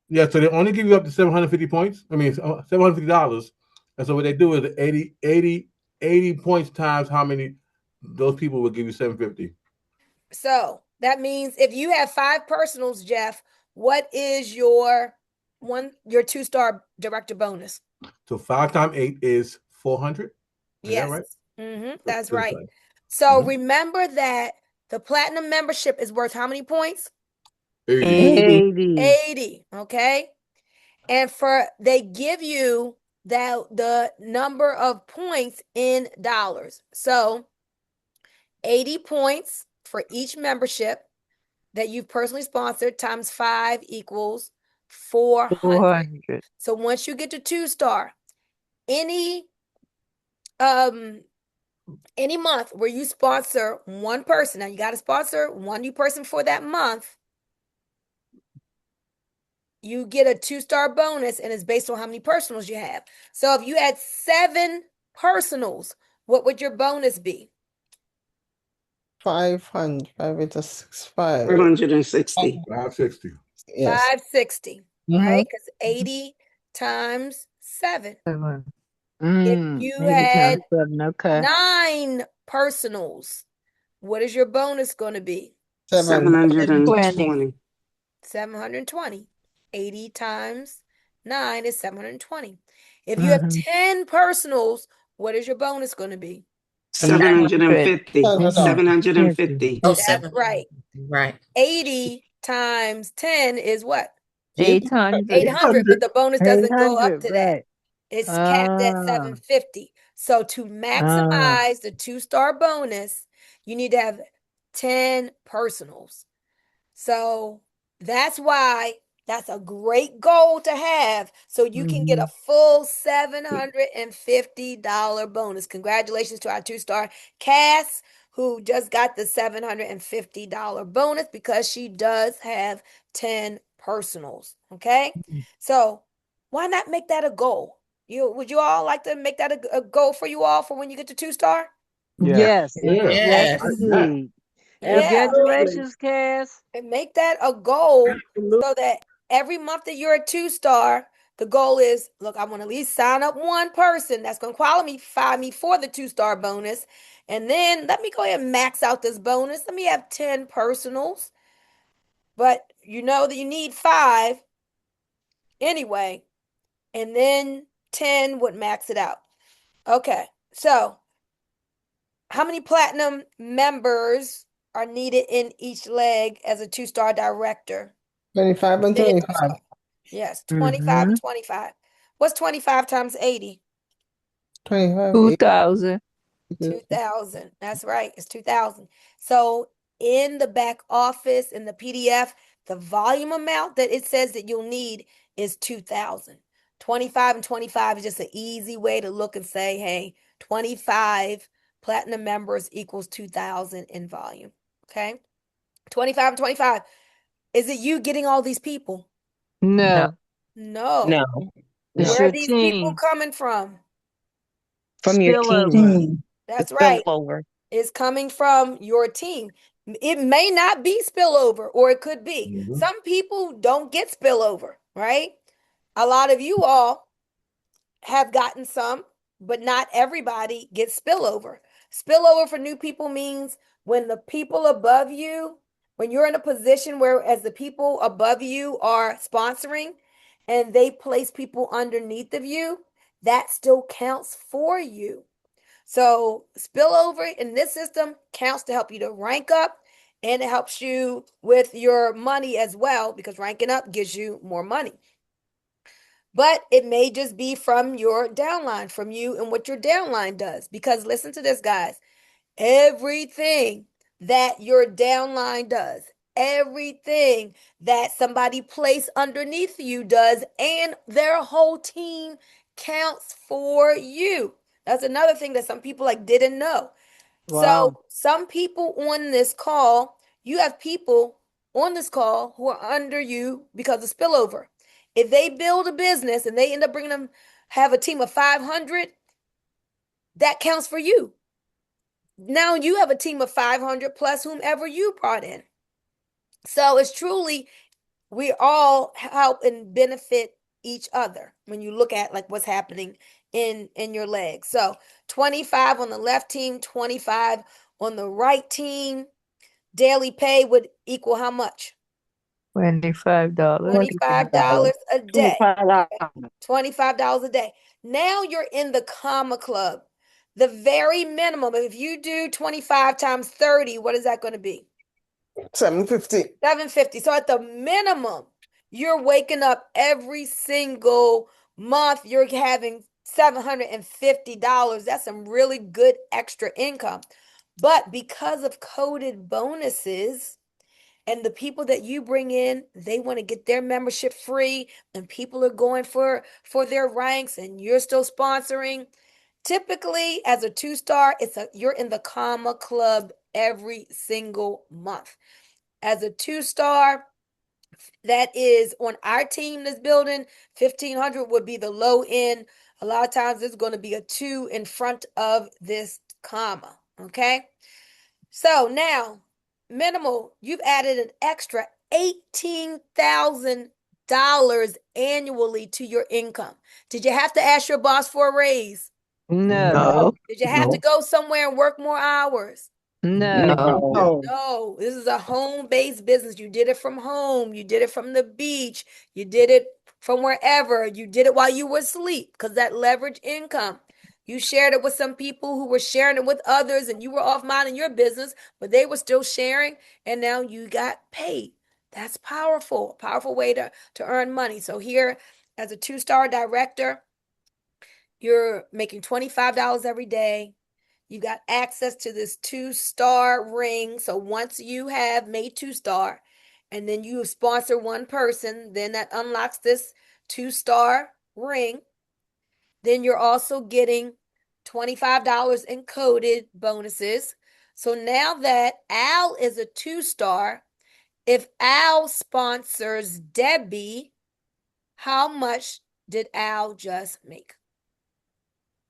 Yeah, so they only give you up to 750 points. I mean, $750. And so what they do is 80 points times how many those people will give you 750. So that means if you have 5 personals, Jeff, what is your 2-star director bonus? So 5 times 8 is 400. Is Yes. that right? That's That's right. right. So remember that the platinum membership is worth how many points? 80. 80. 80. Okay. And they give you the number of points in dollars. So 80 points for each membership that you've personally sponsored times 5 equals 400. 400. So once you get to 2-star, any month where you sponsor one person, now you got to sponsor one new person for that month, you get a 2-star bonus, and it's based on how many personals you have. So if you had 7 personals, what would your bonus be? 500. 5 into 6, 5. 560. 560. Yes. 560, right? Because 80 times 7. If you 80 had times 7. Okay. 9 personals, what is your bonus going to be? 720. 720. 80 times 9 is 720. If you have 10 personals, what is your bonus going to be? 750. 750. 750. That's right. Right. 80 times 10 is what? 800. 800, but the bonus doesn't go up 800. to that. Right. It's capped at 750. So to maximize the 2-star bonus, you need to have 10 personals. So that's why that's a great goal to have, so you can get a full $750 bonus. Congratulations to our 2-star Cass, who just got the $750 bonus because she does have 10 personals. Okay, so why not make that a goal? Would you all like to make that a goal for you all for when you get to 2-star? Yes. Yeah. Yes, Yes. indeed. Yeah, Congratulations, Cass. and make that a goal so that every month that you're a 2-star, the goal is, look, I want to at least sign up one person that's going to qualify me for the 2-star bonus. And then let me go ahead and max out this bonus. Let me have 10 personals. But you know that you need 5 anyway. And then 10 would max it out. Okay, so how many platinum members are needed in each leg as a 2-star director? 25 and 25. Yes, 25 and 25. What's 25 times 80? 25. 2,000. 2,000. That's right. It's 2,000. So in the back office, in the PDF, the volume amount that it says that you'll need is 2,000. 25 and 25 is just an easy way to look and say, hey, 25 platinum members equals 2,000 in volume. Okay. 25 and 25. Is it you getting all these people? No. No. No. It's Where are your these people team. coming from? From your team. Spillover. That's The right. spillover. Is coming from your team. It may not be spillover, or it could be. Mhm. Some people don't get spillover, right? A lot of you all have gotten some, but not everybody gets spillover. Spillover for new people means when the people above you, when you're in a position where as the people above you are sponsoring and they place people underneath of you, that still counts for you. So spillover in this system counts to help you to rank up, and it helps you with your money as well, because ranking up gives you more money. But it may just be from your downline, from you and what your downline does. Because listen to this, guys. Everything that your downline does, everything that somebody placed underneath you does, and their whole team counts for you. That's another thing that some people didn't know. Wow. So some people on this call, you have people on this call who are under you because of spillover. If they build a business and they end up bringing them, have a team of 500, that counts for you. Now you have a team of 500 plus whomever you brought in. So it's truly, we all help and benefit each other when you look at what's happening in your legs. So 25 on the left team, 25 on the right team. Daily pay would equal how much? $25. $25 a day. $25. $25 a day. Now you're in the comma club. The very minimum, if you do 25 times 30, what is that going to be? 750. 750. So at the minimum, you're waking up every single month, you're having $750. That's some really good extra income. But because of coded bonuses, and the people that you bring in, they want to get their membership free, and people are going for their ranks, and you're still sponsoring. Typically, as a 2-star, you're in the comma club every single month. As a 2-star, that is on our team that's building, 1,500 would be the low end. A lot of times there's going to be a 2 in front of this comma. Okay. So now, minimal, you've added an extra $18,000 annually to your income. Did you have to ask your boss for a raise? No. Did you have to go somewhere and work more hours? No. No. No, this is a home-based business. You did it from home. You did it from the beach. You did it from wherever. You did it while you were asleep, because that leverage income. You shared it with some people who were sharing it with others, and you were off minding your business, but they were still sharing, and now you got paid. That's powerful, a powerful way to earn money. So here, as a 2-star director, you're making $25 every day. You got access to this 2-star ring. So once you have made 2-star and then you sponsor one person, then that unlocks this 2-star ring. Then you're also getting $25 in coded bonuses. So now that Al is a 2-star, if Al sponsors Debbie, how much did Al just make?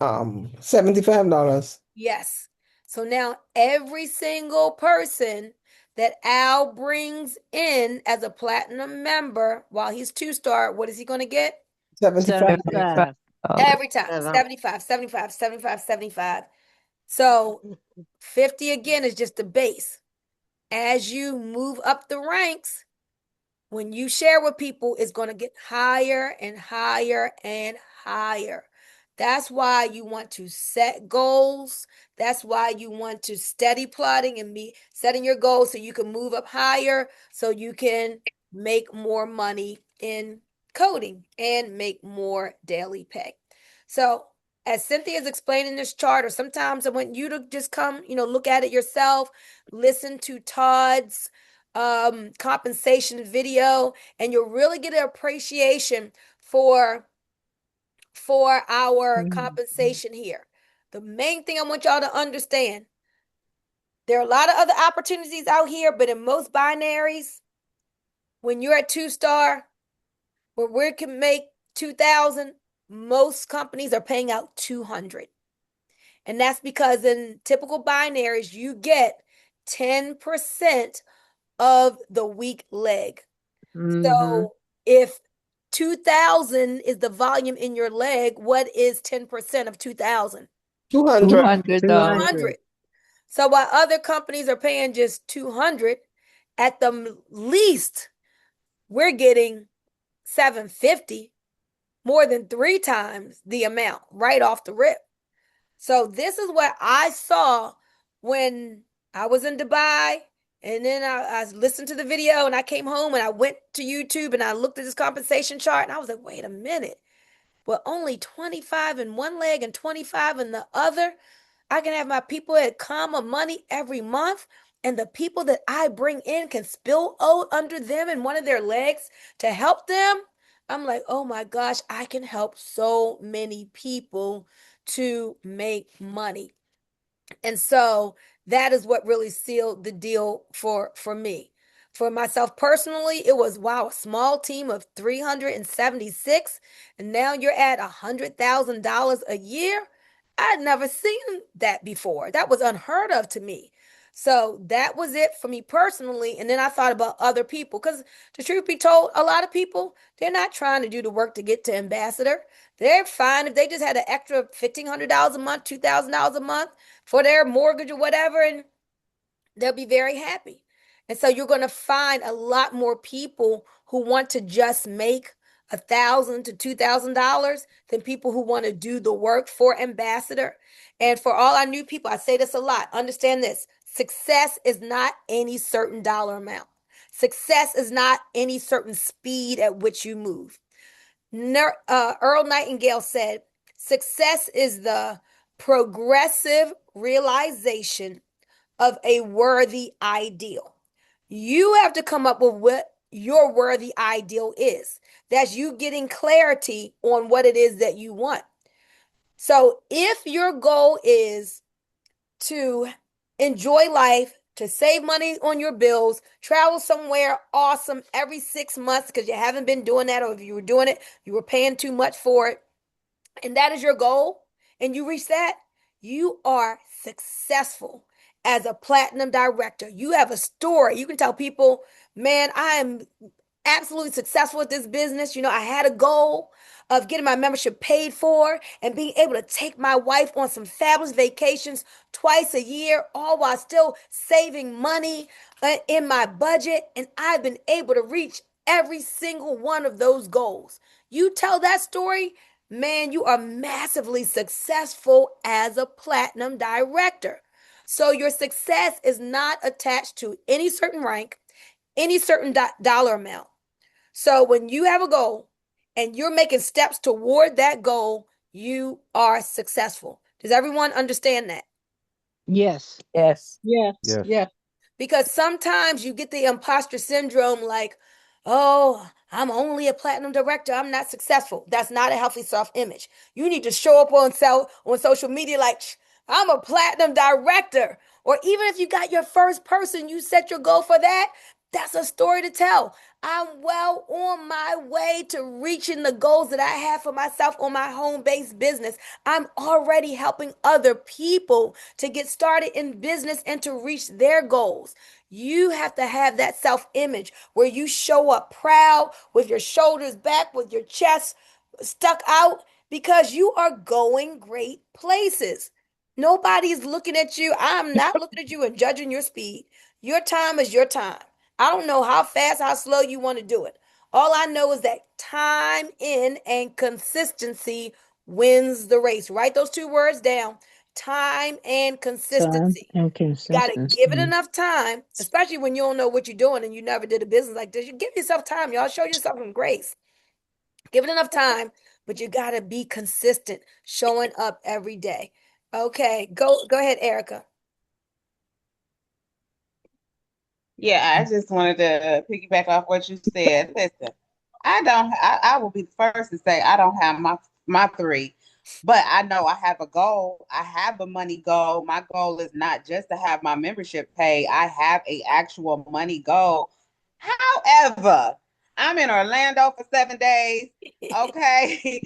$75. Yes. So now every single person that Al brings in as a platinum member while he's 2-star, what is he going to get? 75. 75. Every time. 75, 75, 75, 75. So 50 again is just the base. As you move up the ranks, when you share with people, it's going to get higher and higher and higher. That's why you want to set goals. That's why you want to steady plotting and be setting your goals so you can move up higher, so you can make more money in coding and make more daily pay. So as Cynthia is explaining this chart, or sometimes I want you to just come, look at it yourself, listen to Todd's compensation video, and you'll really get an appreciation for our compensation here. The main thing I want y'all to understand, there are a lot of other opportunities out here, but in most binaries, when you're at 2-star, where we can make 2,000, most companies are paying out 200. And that's because in typical binaries, you get 10% of the weak leg. So if 2,000 is the volume in your leg, what is 10% of 2,000? $200. $200. So while other companies are paying just 200, at the least, we're getting 750, more than 3 times the amount right off the rip. So this is what I saw when I was in Dubai, and then I listened to the video, and I came home and I went to YouTube and I looked at this compensation chart, and I was like, wait a minute, but only 25 in one leg and 25 in the other. I can have my people at comma money every month, and the people that I bring in can spill out under them in one of their legs to help them. I'm like, oh my gosh, I can help so many people to make money. And so that is what really sealed the deal for me. For myself personally, it was, wow, a small team of 376, and now you're at $100,000 a year. I'd never seen that before. That was unheard of to me. So that was it for me personally. And then I thought about other people, because the truth be told, a lot of people, they're not trying to do the work to get to ambassador. They're fine if they just had an extra $1,500 a month, $2,000 a month for their mortgage or whatever, and they'll be very happy. And so you're going to find a lot more people who want to just make $1,000 to $2,000 than people who want to do the work for ambassador. And for all our new people, I say this a lot. Understand this: success is not any certain dollar amount. Success is not any certain speed at which you move. Earl Nightingale said, success is the progressive realization of a worthy ideal. You have to come up with what your worthy ideal is. That's you getting clarity on what it is that you want. So if your goal is to enjoy life, to save money on your bills, travel somewhere awesome every 6 months because you haven't been doing that, or if you were doing it, you were paying too much for it, and that is your goal, and you reach that, you are successful as a platinum director. You have a story. You can tell people, man, I am absolutely successful at this business. I had a goal of getting my membership paid for and being able to take my wife on some fabulous vacations twice a year, all while still saving money in my budget. And I've been able to reach every single one of those goals. You tell that story, man, you are massively successful as a platinum director. So your success is not attached to any certain rank, any certain dollar amount. So when you have a goal and you're making steps toward that goal, you are successful. Does everyone understand that? Yes. Yes. Yes. Yes. Yes. Because sometimes you get the imposter syndrome, like, oh, I'm only a platinum director, I'm not successful. That's not a healthy self-image. You need to show up on social media like, I'm a platinum director. Or even if you got your first person, you set your goal for that, that's a story to tell. I'm well on my way to reaching the goals that I have for myself on my home-based business. I'm already helping other people to get started in business and to reach their goals. You have to have that self-image where you show up proud, with your shoulders back, with your chest stuck out, because you are going great places. Nobody's looking at you. I'm not looking at you and judging your speed. Your time is your time. I don't know how fast, how slow you want to do it. All I know is that time in and consistency wins the race. Write those 2 words down: time and consistency. Time and You got to give it consistency. enough time, especially when you don't know what you're doing and you never did a business like this. You give yourself time. Y'all show yourself some grace. Give it enough time but you got to be consistent, showing up every day. Okay, go ahead, Erica. Yeah, I just wanted to piggyback off what you said. Listen, I will be the first to say I don't have my three, but I know I have a goal. I have a money goal. My goal is not just to have my membership pay. I have a actual money goal. However, I'm in Orlando for 7 days. Okay.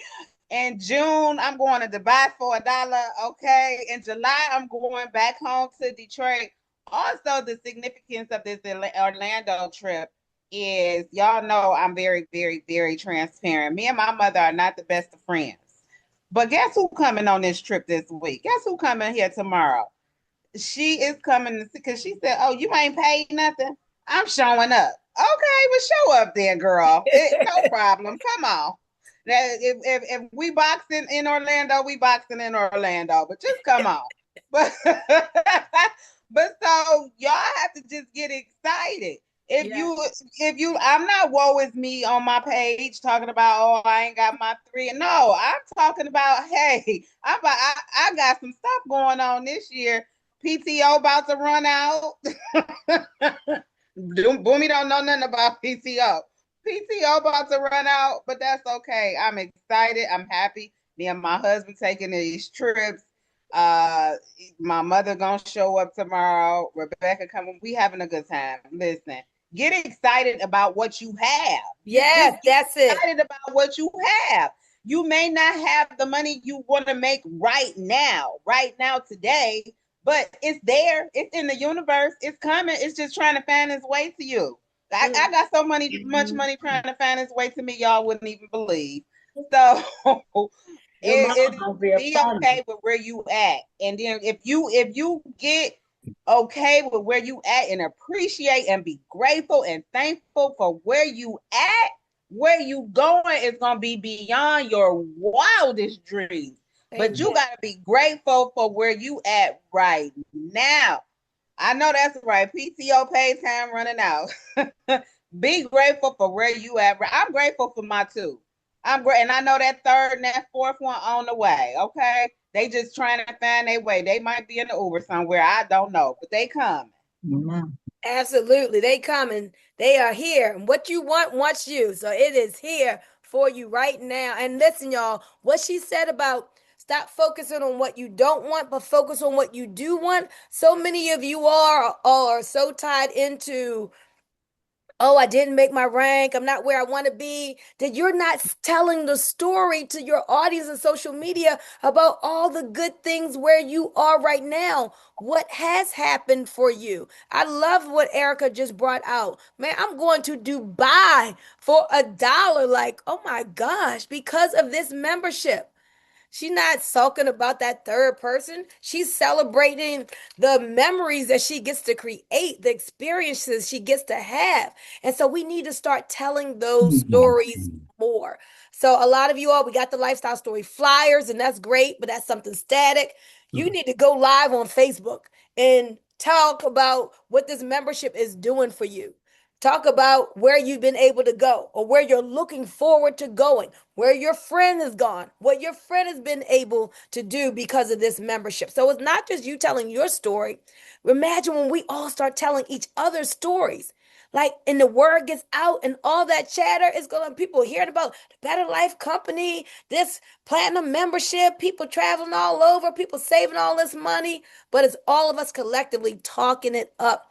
In June, I'm going to Dubai for $1. Okay. In July, I'm going back home to Detroit. Also, the significance of this Orlando trip is y'all know I'm very, very, very transparent. Me and my mother are not the best of friends. But guess who coming on this trip this week? Guess who coming here tomorrow? She is coming because she said, "Oh, you ain't paid nothing. I'm showing up." Okay, well, show up then, girl. No problem. Come on. Now, if we boxing in Orlando, we boxing in Orlando. But just come on. But but so y'all have to just get excited. If you I'm not woe is me on my page talking about, oh, I ain't got my three. No, I'm talking about, hey, I got some stuff going on this year. PTO about to run out. Boomy don't know nothing about PTO. PTO about to run out, but that's okay. I'm excited. I'm happy. Me and my husband taking these trips. My mother gonna show up tomorrow. Rebecca coming. We having a good time. Listen, get excited about what you have. Yes, that's it. Excited about what you have. You may not have the money you want to make right now today, but it's there. It's in the universe. It's coming. It's just trying to find its way to you. I got so much money trying to find its way to me, y'all wouldn't even believe. So be okay with where you at, and then if you get okay with where you at and appreciate and be grateful and thankful for where you at, where you going is gonna be beyond your wildest dreams. Amen. But you gotta be grateful for where you at right now. I know that's right. PTO pay time running out. Be grateful for where you at. I'm grateful for my two. I'm great, and I know that third and that fourth one on the way. Okay, they just trying to find their way. They might be in the Uber somewhere. I don't know, but they coming. Absolutely, they coming. They are here, and what you want wants you. So it is here for you right now. And listen, y'all, what she said about stop focusing on what you don't want, but focus on what you do want. So many of you are so tied into, oh, I didn't make my rank, I'm not where I want to be, that you're not telling the story to your audience on social media about all the good things where you are right now, what has happened for you. I love what Erica just brought out. Man, I'm going to Dubai for $1. Like, oh my gosh, because of this membership. She's not sulking about that third person. She's celebrating the memories that she gets to create, the experiences she gets to have. And so we need to start telling those stories more. So a lot of you all, we got the lifestyle story flyers, and that's great, but that's something static. You need to go live on Facebook and talk about what this membership is doing for you. Talk about where you've been able to go or where you're looking forward to going, where your friend has gone, what your friend has been able to do because of this membership. So it's not just you telling your story. Imagine when we all start telling each other's stories. Like, and the word gets out and all that chatter is going, people hearing about the Better Life Company, this platinum membership, people traveling all over, people saving all this money, but it's all of us collectively talking it up.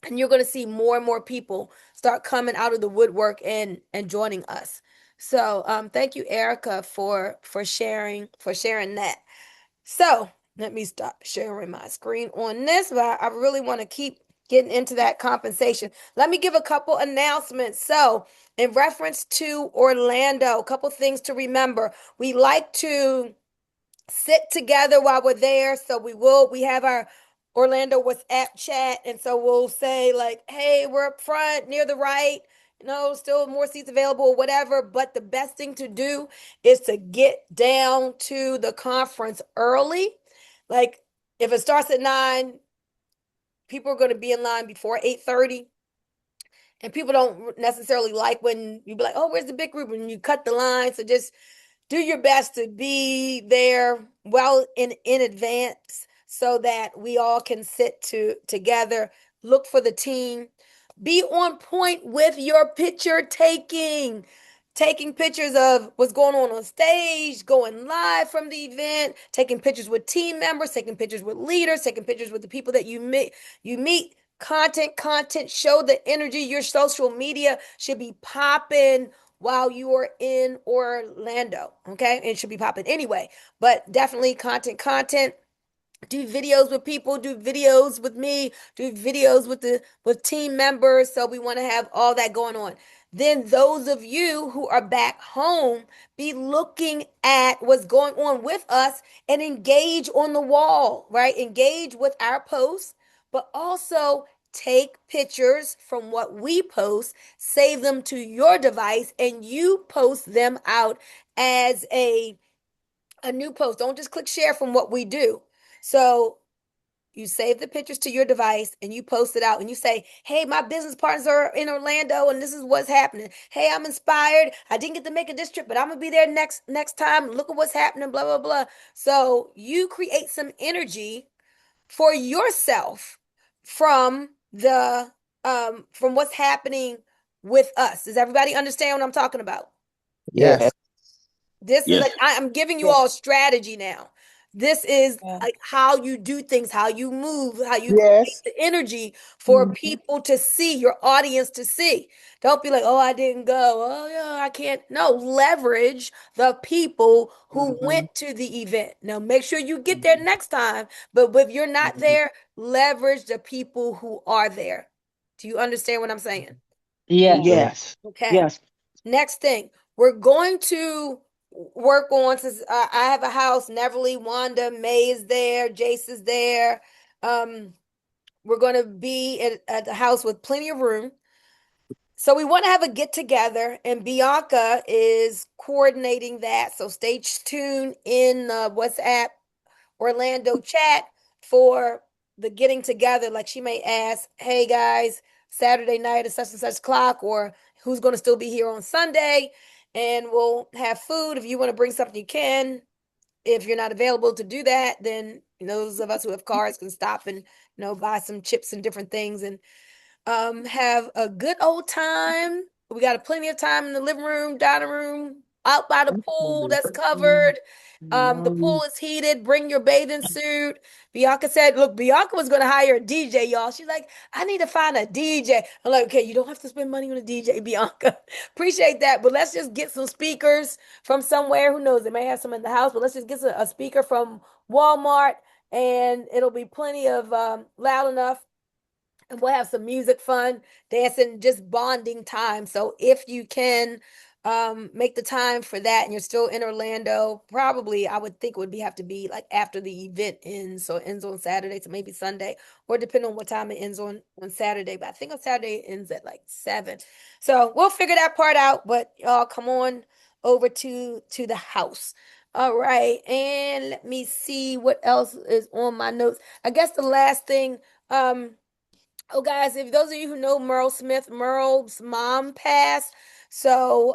And you're going to see more and more people start coming out of the woodwork and joining us. So thank you, Erica, for sharing that. So let me stop sharing my screen on this, but I really want to keep getting into that compensation. Let me give a couple announcements. So in reference to Orlando, a couple things to remember. We like to sit together while we're there. So we have our Orlando WhatsApp chat. And so we'll say like, hey, we're up front near the right, still more seats available, whatever. But the best thing to do is to get down to the conference early. Like if it starts at 9, people are going to be in line before 8:30. And people don't necessarily like when you be like, oh, where's the big group? And you cut the line. So just do your best to be there well in advance so that we all can sit together, look for the team, be on point with your picture taking pictures of what's going on stage, going live from the event, taking pictures with team members, taking pictures with leaders, taking pictures with the people that you meet. Content, show the energy. Your social media should be popping while you are in Orlando. Okay. It should be popping anyway, but definitely content. Do videos with people, do videos with me, do videos with team members. So we want to have all that going on. Then those of you who are back home, be looking at what's going on with us and engage on the wall, right? Engage with our posts, but also take pictures from what we post, save them to your device, and you post them out as a new post. Don't just click share from what we do. So you save the pictures to your device and you post it out and you say, hey, my business partners are in Orlando and this is what's happening. Hey, I'm inspired. I didn't get to make it this trip, but I'm gonna be there next time. Look at what's happening, blah, blah, blah. So you create some energy for yourself from the from what's happening with us. Does everybody understand what I'm talking about? Yes. This is Yes. like I'm giving you all strategy now. This is like how you do things, how you move, how you create Yes. the energy for people to see, your audience to see. Don't be like, oh, I didn't go. Oh, yeah, I can't. No, leverage the people who went to the event. Now, make sure you get there next time. But if you're not there, leverage the people who are there. Do you understand what I'm saying? Yes. Yes. Okay. Yes. Next thing, we're going to work on, since I have a house, Neverly, Wanda, May is there, Jace is there. We're going to be at the house with plenty of room. So we want to have a get together, and Bianca is coordinating that. So stay tuned in the WhatsApp Orlando chat for the getting together. Like she may ask, hey guys, Saturday night at such and such clock, or who's going to still be here on Sunday? And we'll have food. If you want to bring something, you can. If you're not available to do that, then those of us who have cars can stop and buy some chips and different things and have a good old time. We got plenty of time in the living room, dining room, out by the pool that's covered. The pool is heated. Bring your bathing suit. Bianca said, look, Bianca was going to hire a DJ, y'all. She's like, I need to find a DJ. I'm like, okay, you don't have to spend money on a DJ, Bianca. Appreciate that. But let's just get some speakers from somewhere. Who knows? They may have some in the house, but let's just get a speaker from Walmart and it'll be plenty of loud enough, and we'll have some music, fun, dancing, just bonding time. So if you can make the time for that and you're still in Orlando, probably I would think it would have to be like after the event ends. So it ends on Saturday, so maybe Sunday, or depending on what time it ends on Saturday. But I think on Saturday it ends at like 7. So we'll figure that part out. But y'all come on over to the house. All right. And let me see what else is on my notes. I guess the last thing, oh, guys, if those of you who know Merle Smith, Merle's mom passed. So,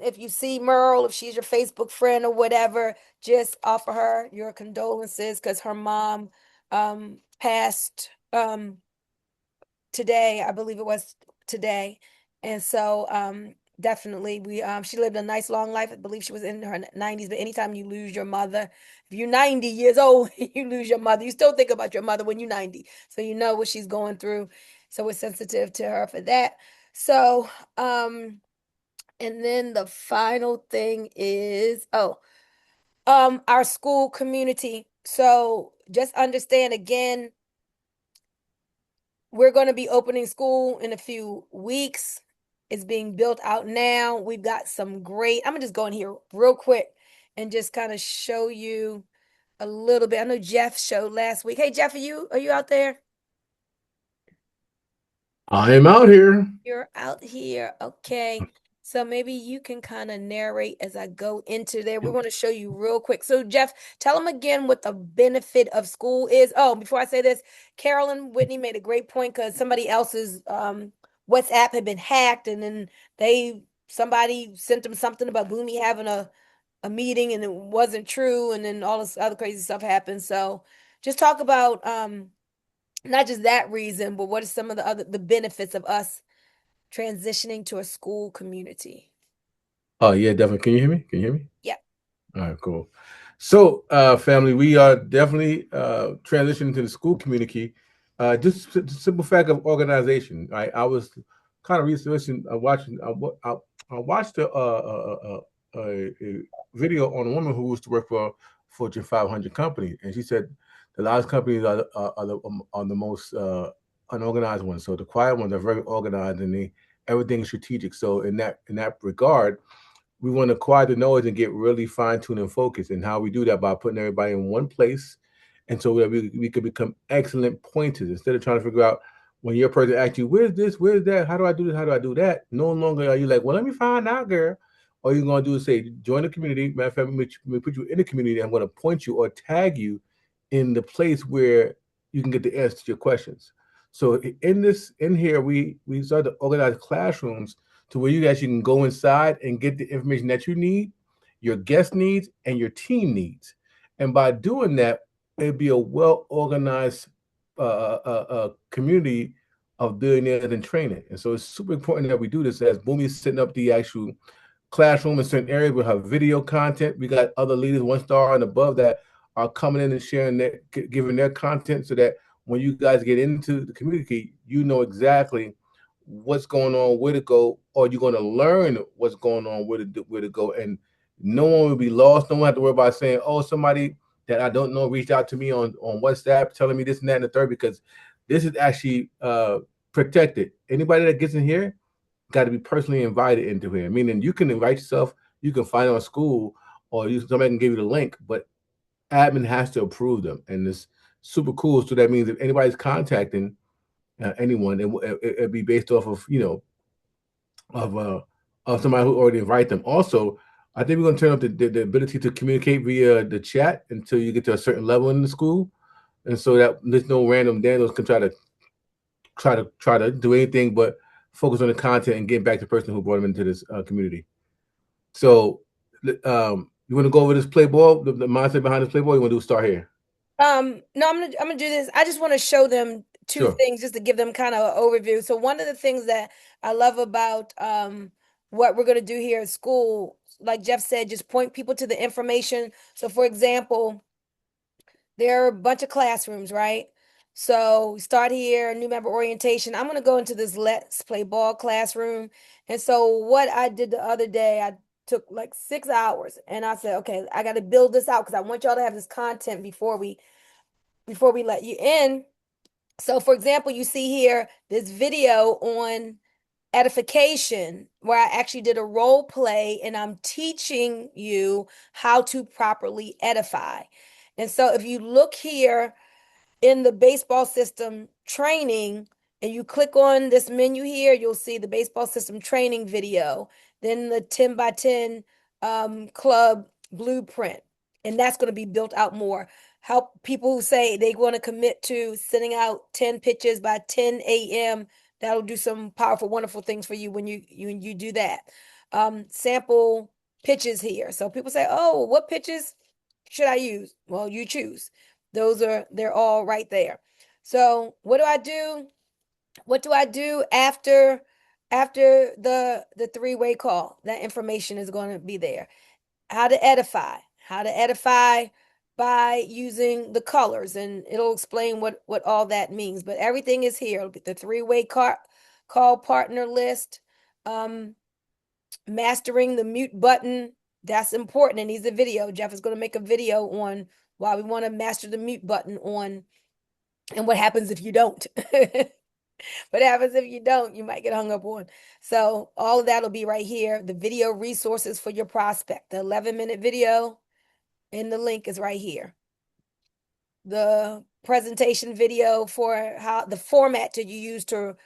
if you see Merle, if she's your Facebook friend or whatever, just offer her your condolences because her mom passed today. I believe it was today. And so definitely she lived a nice long life. I believe she was in her 90s, but anytime you lose your mother, if you're 90 years old, you lose your mother, you still think about your mother when you're 90. So you know what she's going through. So we're sensitive to her for that. So and then the final thing is our school community. So just understand again, we're going to be opening school in a few weeks. It's being built out now. We've got some great, I'm going to just go in here real quick and just kind of show you a little bit. I know Jeff showed last week. Hey, Jeff, are you out there? I am out here. You're out here. Okay. So maybe you can kind of narrate as I go into there. We want to show you real quick. So Jeff, tell them again what the benefit of school is. Oh, before I say this, Carolyn Whitney made a great point because somebody else's WhatsApp had been hacked and then somebody sent them something about Bunmi having a meeting and it wasn't true, and then all this other crazy stuff happened. So just talk about not just that reason, but what are some of the benefits of us transitioning to a school community? Oh yeah, definitely. Can you hear me? Can you hear me? Yeah. All right, cool. So, family, we are definitely transitioning to the school community. Just the simple fact of organization. Right? I was kind of researching, watching. I watched a video on a woman who used to work for a Fortune 500 company, and she said the largest companies are the most unorganized ones. So the quiet ones are very organized, and everything is strategic. So in that regard, we want to quiet the noise and get really fine-tuned and focused. And how we do that by putting everybody in one place, and so that we could become excellent pointers instead of trying to figure out when your person asks you, where's this, where's that, how do I do this, how do I do that? No longer are you like, well, let me find out, girl. All you're going to do is say, join the community. Matter of fact, let me put you in the community. I'm going to point you or tag you in the place where you can get the answer to your questions. So in here, we start to organize classrooms to where you actually can go inside and get the information that you need, your guest needs, and your team needs. And by doing that, it'd be a well-organized community of billionaires and training. And so it's super important that we do this as Bunmi's setting up the actual classroom in certain areas. We'll have video content. We got other leaders, 1 star and above, that are coming in and sharing their, giving their content, so that when you guys get into the community, you know exactly what's going on, where to go, or you're going to learn what's going on, where to go, and no one will be lost. No one have to worry about saying, "Oh, somebody that I don't know reached out to me on WhatsApp telling me this and that and the third," because this is actually protected. Anybody that gets in here got to be personally invited into here. Meaning, you can invite yourself, you can find it on Skool, or somebody can give you the link, but admin has to approve them, and it's super cool. So that means if anybody's contacting anyone, it'd be based off of of somebody who already invited them. Also, I think we're going to turn up the ability to communicate via the chat until you get to a certain level in the school, and so that there's no random Daniels can try to do anything but focus on the content and get back to the person who brought them into this community. So, you want to go over this play ball, the mindset behind this play ball? You want to do start here? No, I'm gonna do this. I just want to show them two things just to give them kind of an overview. So one of the things that I love about what we're gonna do here at school, like Jeff said, just point people to the information. So for example, there are a bunch of classrooms, right? So we start here, new member orientation. I'm gonna go into this Let's Play Ball classroom. And so what I did the other day, I took like 6 hours and I said, okay, I got to build this out because I want y'all to have this content before we let you in. So for example, you see here this video on edification where I actually did a role play and I'm teaching you how to properly edify. And so if you look here in the baseball system training and you click on this menu here, you'll see the baseball system training video, then the 10 by 10 club blueprint. And that's going to be built out more. Help people who say they want to commit to sending out 10 pitches by 10 a.m. That'll do some powerful, wonderful things for you when you do that. Sample pitches here. So people say, oh, what pitches should I use? Well, you choose. They're all right there. So what do I do? What do I do after the three-way call? That information is going to be there. How to edify. How to edify by using the colors, and it'll explain what all that means. But everything is here. It'll be the three-way call partner list. Mastering the mute button. That's important. It needs a video. Jeff is going to make a video on why we want to master the mute button on and what happens if you don't. What happens if you don't? You might get hung up on. So all of that will be right here. The video resources for your prospect. The 11-minute video and the link is right here. The presentation video for how the format that you use to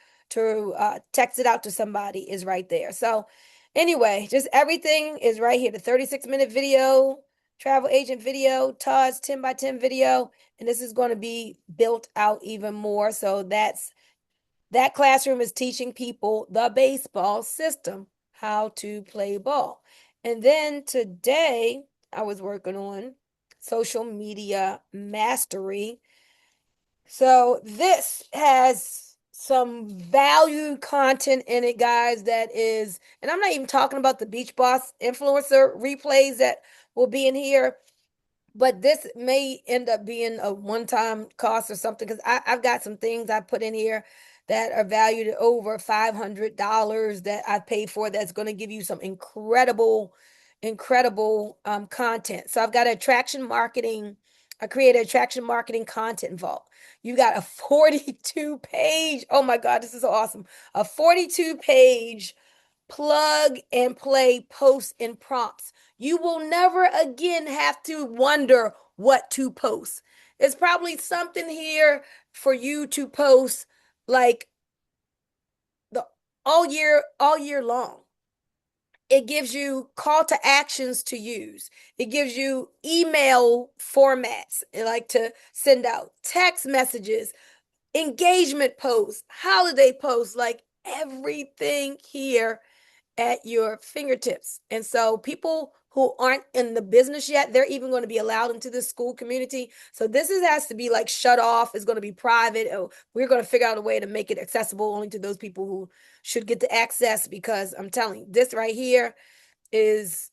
text it out to somebody is right there. So anyway, just everything is right here. The 36-minute video, travel agent video, Todd's 10 by 10 video, and this is going to be built out even more. So that classroom is teaching people the baseball system, how to play ball. And then today I was working on social media mastery. So this has some value content in it, guys, that is, and I'm not even talking about the Beach Boss influencer replays that will be in here, but this may end up being a one-time cost or something, because I've got some things I put in here that are valued at over $500 that I paid for, that's going to give you some incredible content. So I've got attraction marketing. I created attraction marketing content vault. You got a 42 page, oh my God, this is so awesome. A 42 page plug and play posts and prompts. You will never again have to wonder what to post. There's probably something here for you to post like the all year long. It gives you call to actions to use. It gives you email formats, like to send out text messages, engagement posts, holiday posts, like everything here at your fingertips. And so people who aren't in the business yet, they're even going to be allowed into this school community. So this has to be like shut off. It's going to be private. We're going to figure out a way to make it accessible only to those people who should get the access, because I'm telling you, this right here is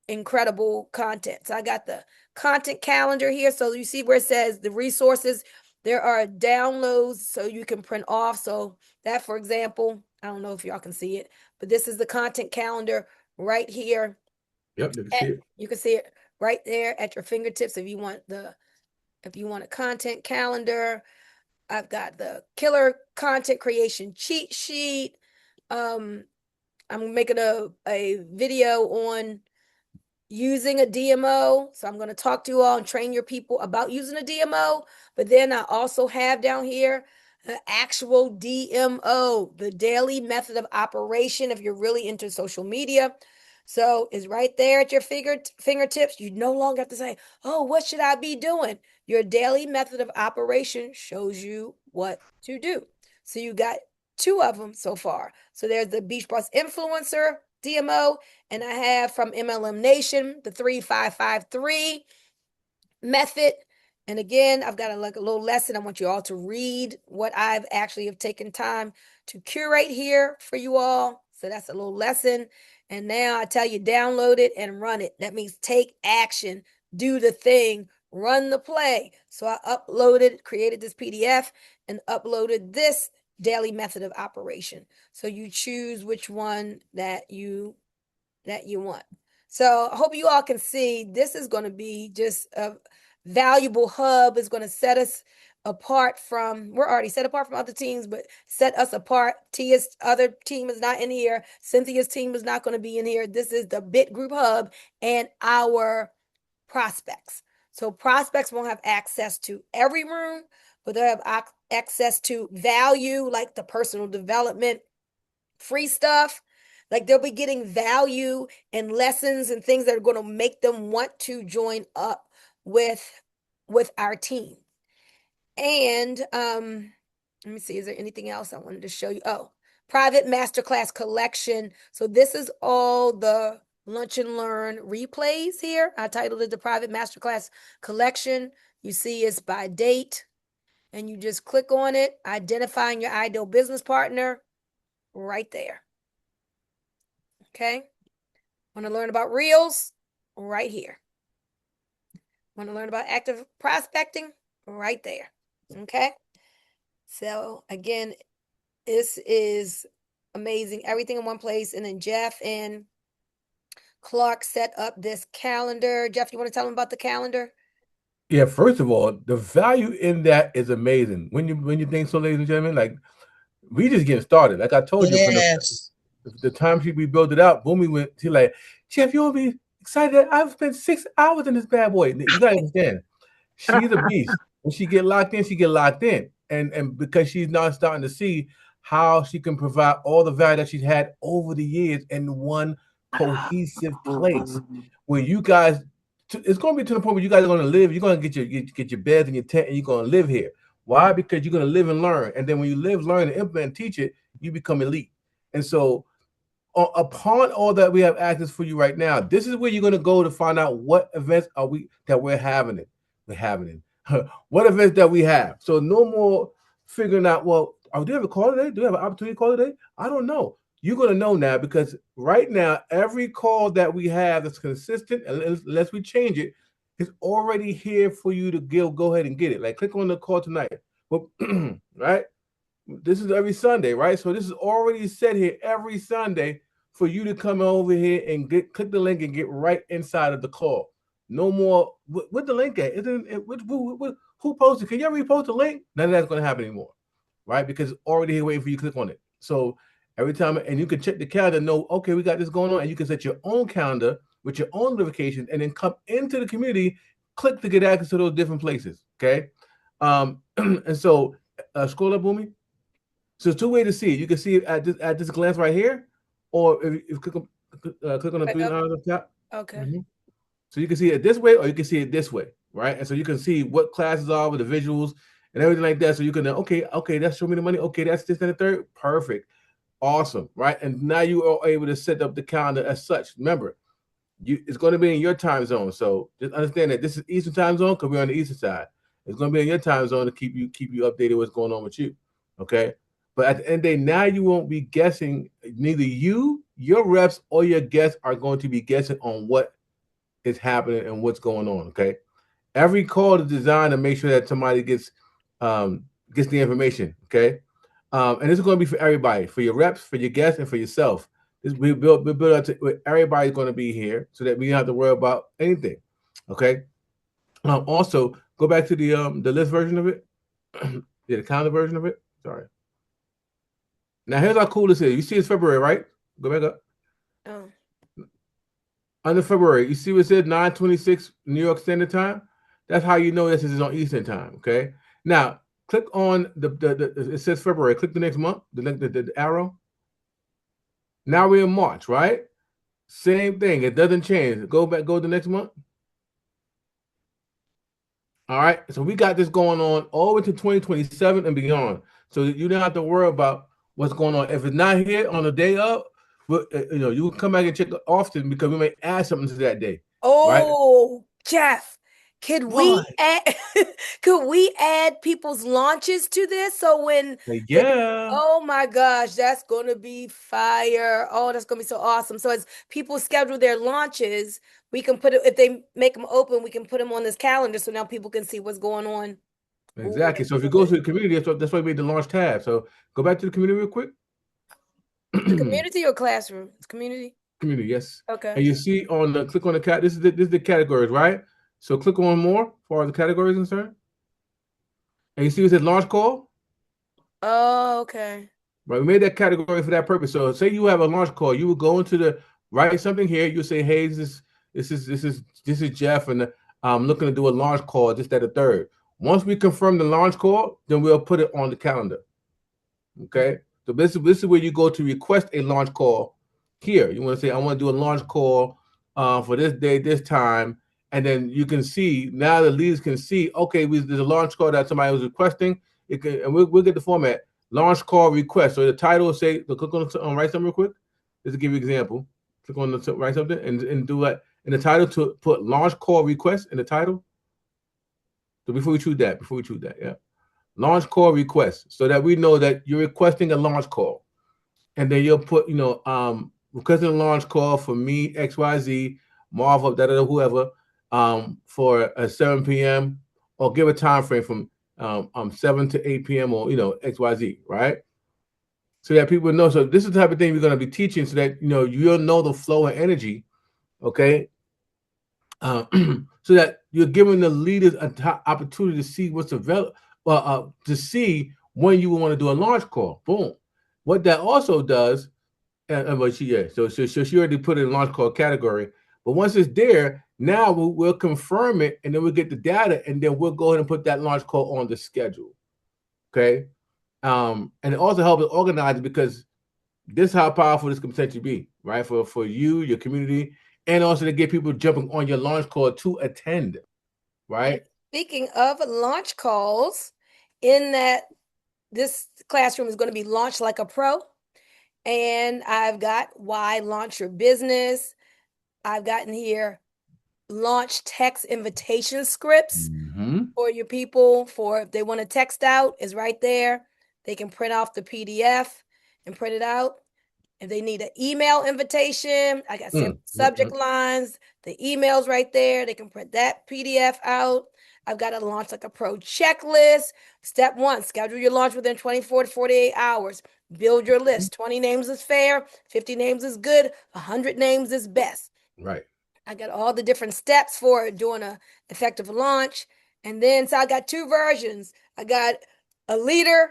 incredible content. So I got the content calendar here. So you see where it says the resources, there are downloads so you can print off. So that, for example, I don't know if y'all can see it, but this is the content calendar right here. Yep, you can see it. You can see it right there at your fingertips. If you want a content calendar, I've got the killer content creation cheat sheet. I'm making a video on using a DMO. So I'm going to talk to you all and train your people about using a DMO. But then I also have down here the actual DMO, the daily method of operation, if you're really into social media. So it's right there at your fingertips. You no longer have to say, oh, what should I be doing? Your daily method of operation shows you what to do. So you got two of them so far. So there's the Beach Boss Influencer DMO, and I have from MLM Nation the 3553 method. And again, I've got a little lesson. I want you all to read what I've actually have taken time to curate here for you all. So that's a little lesson. And now I tell you, download it and run it. That means take action, do the thing, run the play. So I created this PDF and uploaded this daily method of operation. So you choose which one that you want. So I hope you all can see this is going to be just a valuable hub. Is going to set us apart from, we're already set apart from other teams, but set us apart. Tia's other team is not in here. Cynthia's team is not going to be in here. This is the Bit Group Hub and our prospects. So prospects won't have access to every room, but they'll have access to value, like the personal development, free stuff. Like they'll be getting value and lessons and things that are going to make them want to join up with our team. And let me see, is there anything else I wanted to show you? Oh, private masterclass collection. So this is all the Lunch and Learn replays here. I titled it the private masterclass collection. You see it's by date, and you just click on it, identifying your ideal business partner right there. Okay. Want to learn about Reels? Right here. Want to learn about active prospecting? Right there. Okay. So again, this is amazing. Everything in one place. And then Jeff and Clark set up this calendar. Jeff, you want to tell them about the calendar? Yeah, first of all, the value in that is amazing. When you think so, ladies and gentlemen, like we just getting started. Like I told you, from the time we built it out, Bunmi went, she like, Jeff, you'll be excited. I've spent 6 hours in this bad boy. You gotta understand, she's a beast. When she get locked in, she get locked in. And because she's now starting to see how she can provide all the value that she's had over the years in one cohesive place where you guys, it's going to be to the point where you guys are going to live. You're going to get your beds and your tent, and you're going to live here. Why? Because you're going to live and learn. And then when you live, learn, and implement, and teach it, you become elite. And so upon all that we have access for you right now, this is where you're going to go to find out what events we're having it. We're having it. What events that we have. So no more figuring out, well, do we have a call today? Do we have an opportunity to call today? I don't know. You're going to know now, because right now, every call that we have that's consistent, unless we change it, is already here for you to go ahead and get it. Like, click on the call tonight. Well, right? This is every Sunday, right? So this is already set here every Sunday for you to come over here and click the link and get right inside of the call. No more. What the link at? Who posted? Can you repost the link? None of that's going to happen anymore, right? Because it's already here waiting for you to click on it. So every time, and you can check the calendar, know, okay, we got this going on, and you can set your own calendar with your own notifications, and then come into the community, click to get access to those different places. Okay, and so scroll up, Bunmi. So there's two ways to see it. You can see it at this glance right here, or if you click on the three lines up top. Okay. Mm-hmm. So you can see it this way, or you can see it this way, right? And so you can see what classes are with the visuals and everything like that. So you can okay, that's show me the money. Okay, that's this and the third. Perfect, awesome, right? And now you are able to set up the calendar as such. Remember, it's going to be in your time zone. So just understand that this is Eastern time zone because we're on the Eastern side. It's going to be in your time zone to keep you updated what's going on with you. Okay. But at the end of the day, now you won't be guessing. Neither you, your reps, or your guests are going to be guessing on what is happening and what's going on. Okay. Every call is designed to make sure that somebody gets the information. Okay. And this is going to be for everybody, for your reps, for your guests, and for yourself. We built up to everybody's going to be here so that we don't have to worry about anything. Okay. Also, go back to the list version of it. Yeah, the calendar version of it. Sorry. Now here's how cool this is. You see it's February, right? Go back up. Oh. Under February, you see what it says 9:26 New York Standard Time? That's how you know this is on Eastern Time. Okay. Now click on the it says February. Click the next month, the arrow. Now we're in March, right? Same thing. It doesn't change. Go to the next month. All right. So we got this going on all the way to 2027 and beyond. So you don't have to worry about what's going on. If it's not here on the day of, you can come back and check it often because we may add something to that day. Oh, right? Jeff, could What? we add people's launches to this? So when oh my gosh, that's gonna be fire. Oh, that's gonna be so awesome. So as people schedule their launches, we can put it, if they make them open, we can put them on this calendar so now people can see what's going on. Exactly. So if you go to the community, that's why we made the launch tab. So go back to the community real quick. The community or classroom? It's community. Community, yes. Okay. And you see on the click on the cat. This is the categories, right? So click on more for the categories concerned. And you see it says launch call. Oh, okay. Right. We made that category for that purpose. So say you have a launch call, you would go into write something here. You say, hey, this is Jeff, and I'm looking to do a launch call, just at a third. Once we confirm the launch call, then we'll put it on the calendar. Okay. So this is where you go to request a launch call. Here, you want to say, I want to do a launch call for this day, this time, and then you can see now the leaders can see. Okay, there's a launch call that somebody was requesting. And we'll get the format. Launch call request. So the title will say, so click on write something real quick. Just to give you an example. Click on the write something and do that in the title to put launch call request in the title. So before we choose that, yeah. Launch call request, so that we know that you're requesting a launch call. And then you'll put, requesting a launch call for me, XYZ, Marvel, whoever, for 7 p.m. or give a time frame from 7 to 8 p.m. or XYZ, right? So that people know. So this is the type of thing we're going to be teaching, so that you'll know the flow of energy, okay? So that you're giving the leaders an opportunity to see what's available, to see when you want to do a launch call. Boom. What that also does, so she already put it in launch call category. But once it's there, now we'll confirm it, and then we'll get the data, and then we'll go ahead and put that launch call on the schedule. Okay. And it also helps us organize it, because this is how powerful this can potentially be, right? For you, your community, and also to get people jumping on your launch call to attend, right? Speaking of launch calls, in that this classroom is going to be launched like a pro. And I've got why launch your business. I've gotten here launch text invitation scripts for your people, for if they want to text out, is right there. They can print off the PDF and print it out. If they need an email invitation, I got subject lines, the email's right there. They can print that PDF out. I've got to launch like a pro checklist. Step 1, schedule your launch within 24 to 48 hours. Build your list. 20 names is fair, 50 names is good, 100 names is best. Right. I got all the different steps for doing an effective launch. And then, so I got 2 versions. I got a leader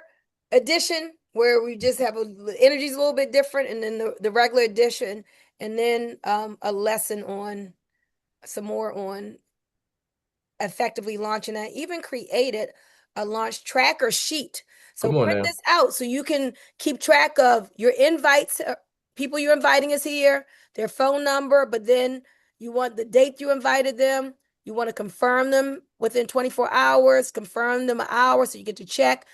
edition where we just have the energy's a little bit different, and then the regular edition, and then a lesson on some more on effectively launching that. Even created a launch tracker sheet. So Come on print now. this out so you can keep track of your invites, people you're inviting is here, their phone number, but then you want the date you invited them. You want to confirm them within 24 hours, confirm them an hour so you get to check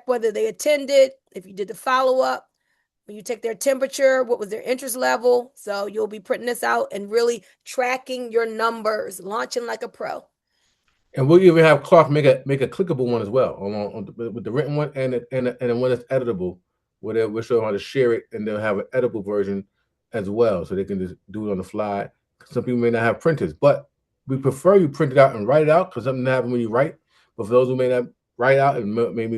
whether they attended, if you did the follow-up, when you take their temperature, what was their interest level. So you'll be printing this out and really tracking your numbers, launching like a pro. And we'll even have Clark make a clickable one as well, with the written one and the one that's editable, where we'll show them how to share it, and they'll have an editable version as well, so they can just do it on the fly. Some people may not have printers, but we prefer you print it out and write it out, because something happens when you write. But for those who may not write out and maybe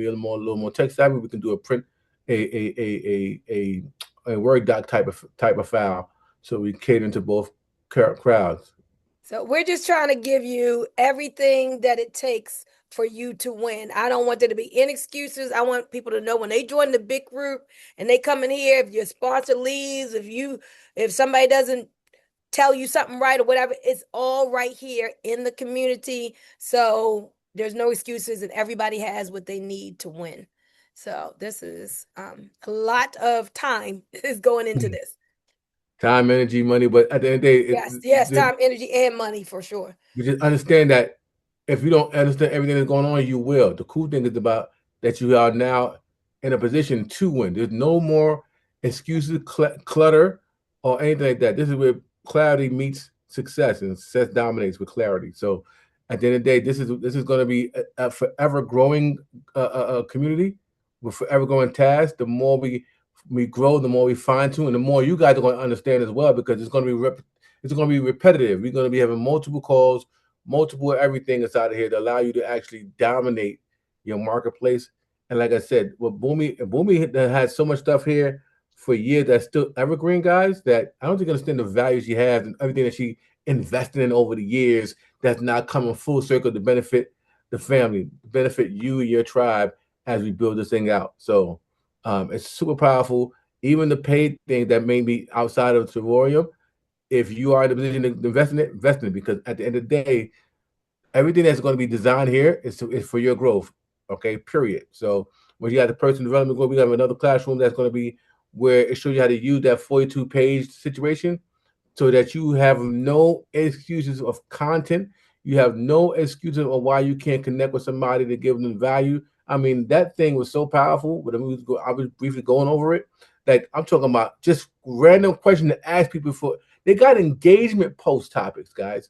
a little more tech savvy, we can do a print a Word doc type of file, so we cater to both crowds. So we're just trying to give you everything that it takes for you to win. I don't want there to be any excuses. I want people to know when they join the big group and they come in here, if your sponsor leaves, if somebody doesn't tell you something right or whatever, it's all right here in the community. So there's no excuses, and everybody has what they need to win. So this is a lot of time is going into this. Time, energy, money, but at the end of the day, yes, time, energy, and money for sure. You just understand that if you don't understand everything that's going on, you will. The cool thing is about that you are now in a position to win. There's no more excuses, clutter, or anything like that. This is where clarity meets success, and success dominates with clarity. So, at the end of the day, this is going to be a forever growing community with forever growing tasks. The more we grow, the more we fine tune, and the more you guys are going to understand as well, because it's going to be repetitive. We're going to be having multiple calls, multiple everything inside of here to allow you to actually dominate your marketplace. And like I said, well, Bunmi has so much stuff here for years that's still evergreen, guys, that I don't think you understand the value she has and everything that she invested in over the years that's now coming full circle to benefit the family, benefit you and your tribe as we build this thing out. So it's super powerful. Even the paid thing that may be outside of Terrarium, if you are in a position to invest in it, because at the end of the day, everything that's going to be designed here is for your growth. Okay, period. So when you have the personal development group, we have another classroom that's going to be where it shows you how to use that 42-page situation, so that you have no excuses of content. You have no excuses of why you can't connect with somebody to give them value. I mean, that thing was so powerful. But I was briefly going over it. Like, I'm talking about just random question to ask people for. They got engagement post topics, guys.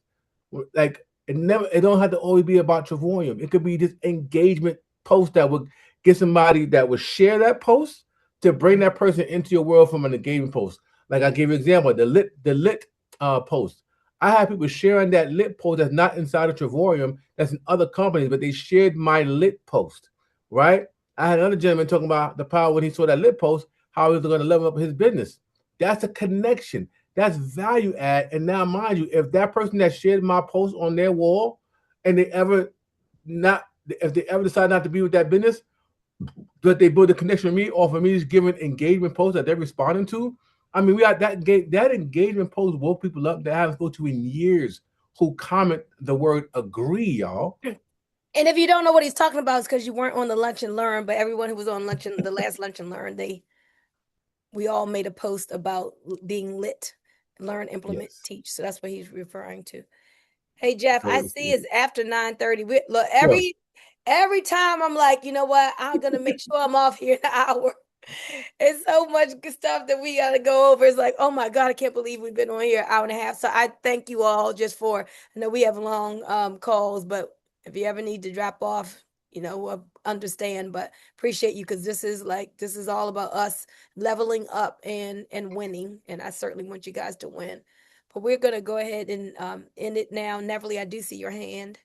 Like, it don't have to always be about Trevorium. It could be just engagement post that would get somebody that would share that post to bring that person into your world from an engagement post. Like, I give you an example, the lit post. I have people sharing that lit post that's not inside of Trevorium, that's in other companies, but they shared my lit post, right? I had another gentleman talking about the power when he saw that lit post, how he was going to level up his business. That's a connection. That's value add. And now, mind you, if that person that shared my post on their wall, and if they ever decide not to be with that business, but they build a connection with me off of me just giving engagement posts that they're responding to. I mean, we got that engagement post woke people up that I haven't spoken to in years, who comment the word agree, y'all. And if you don't know what he's talking about, it's because you weren't on the Lunch and Learn. But everyone who was on the last Lunch and Learn, we all made a post about being lit, learn, implement, teach. So that's what he's referring to. Hey, Jeff, I see it's after 9:30. Look, every time I'm like, you know what? I'm gonna make sure I'm off here in an hour. It's so much good stuff that we got to go over. It's like, oh my God, I can't believe we've been on here an hour and a half. So I thank you all just for, I know we have long calls, but if you ever need to drop off, we'll understand, but appreciate you because this is all about us leveling up and winning. And I certainly want you guys to win. But we're going to go ahead and end it now. Neverly, I do see your hand.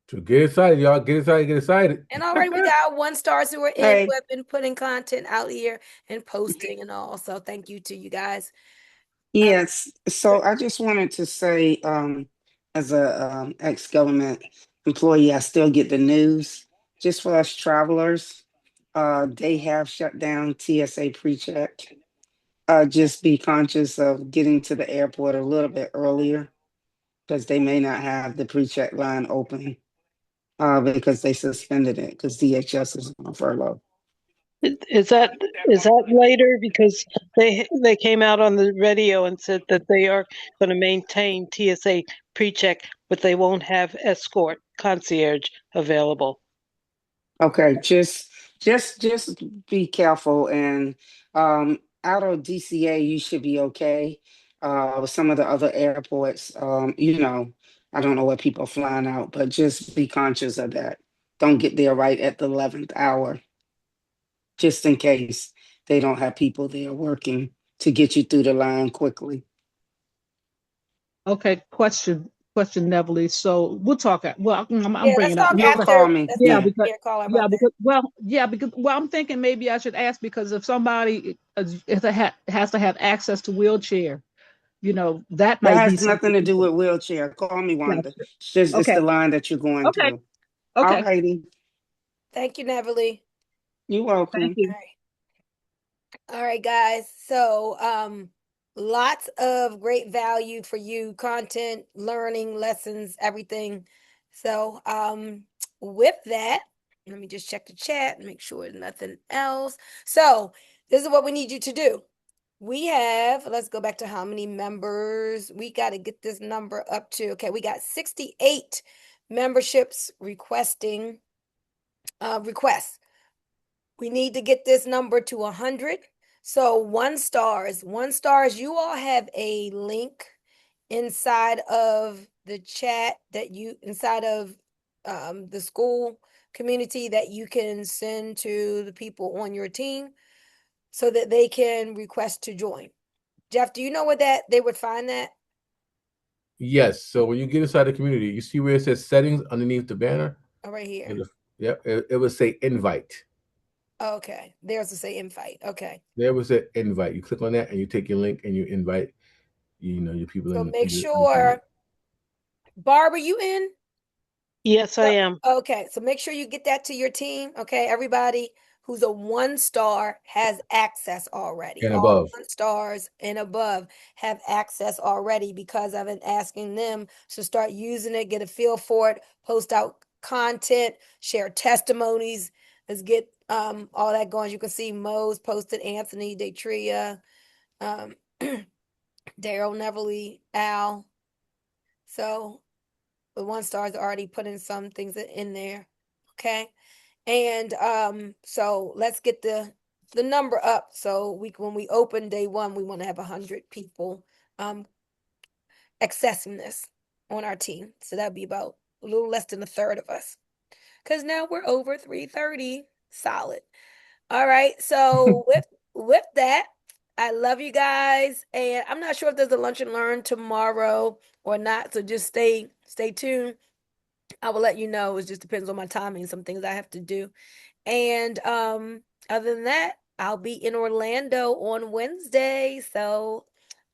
So get excited, y'all. Get excited, get excited. And already we got 1 stars who are in, who have been putting content out here and posting and all. So thank you to you guys. Yes. So I just wanted to say, as a ex-government employee, I still get the news. Just for us travelers, they have shut down TSA pre-check. Just be conscious of getting to the airport a little bit earlier because they may not have the pre-check line open because they suspended it because DHS is on furlough. Is that later? Because they came out on the radio and said that they are going to maintain TSA pre-check, but they won't have escort concierge available. Okay, just be careful and out of DCA you should be okay. With some of the other airports, I don't know where people are flying out, but just be conscious of that. Don't get there right at the 11th hour, just in case they don't have people there working to get you through the line quickly. Okay, question, Neverly. So we'll talk. Well, I'm Yeah, bringing let's it up. talk You'll after. call me. Let's Yeah, talk. because Yeah, call her about well, I'm thinking maybe I should ask because if somebody has to have access to wheelchair, that That might be has nothing something. to do with wheelchair. Call me, Wanda. Gotcha. It's Okay, the line that you're going okay, through. All okay. righty. Thank you, Neverly. You're Thank welcome. you. All right, guys. So, lots of great value for you, content, learning, lessons, everything. So, with that, let me just check the chat and make sure there's nothing else. So, this is what we need you to do. Let's go back to how many members. We got to get this number up to, okay, we got 68 memberships requesting requests. We need to get this number to 100. So 1 stars, you all have a link inside of the chat inside of the SKOOL community that you can send to the people on your team so that they can request to join. Jeff, do you know where they would find that? Yes. So when you get inside the community, you see where it says settings underneath the banner? Oh, right here. Yep. It will say invite. Okay. There's to say invite. Okay. There was an invite. You click on that and you take your link and you invite, your people. So make sure, Barb, are you in? Yes, I am. Okay, so make sure you get that to your team. Okay, everybody who's a 1 star has access already. And All above. 1 stars and above have access already because I've been asking them to start using it, get a feel for it, post out content, share testimonies. Let's get all that going. You can see Mo's posted, Anthony, Datria, Daryl, Neverly, Al. So the 1 stars already putting some things in there. Okay. And so let's get the number up. So when we open day 1, we want to have 100 people accessing this on our team. So that'd be about a little less than a third of us. Because now we're over 330. Solid. All right. So with that, I love you guys. And I'm not sure if there's a lunch and learn tomorrow or not. So just stay tuned. I will let you know. It just depends on my timing, some things I have to do. And other than that, I'll be in Orlando on Wednesday. So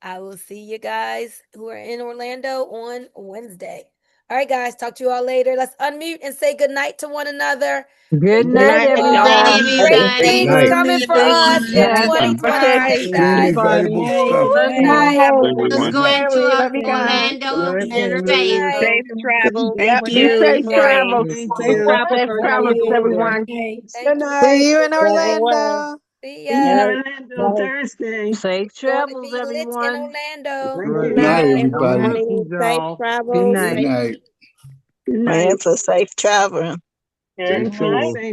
I will see you guys who are in Orlando on Wednesday. All right, guys. Talk to you all later. Let's unmute and say good night to one another. Good And night, thank you Good all. night, everyone. Great everybody. things Night. coming for Thank us you, in Yes, everyone. 2026, It's gonna be guys. valuable stuff. Good Woo-hoo. night. Bye, Let's everyone. go into Love you guys. Orlando in Good faith. night. Safe travels. Yep, Thank be you. safe Night. travels. Thank Safe you. travels, everyone. Thank you. See you in Travel well. Orlando. See See you in ya. Orlando Thursday. Safe Going to travels, be lit in everyone. Orlando. Thank Good you. night, All everybody. right, Safe y'all. Good travels. Good night. night. Good night. For safe traveling. Stay All right. true. Same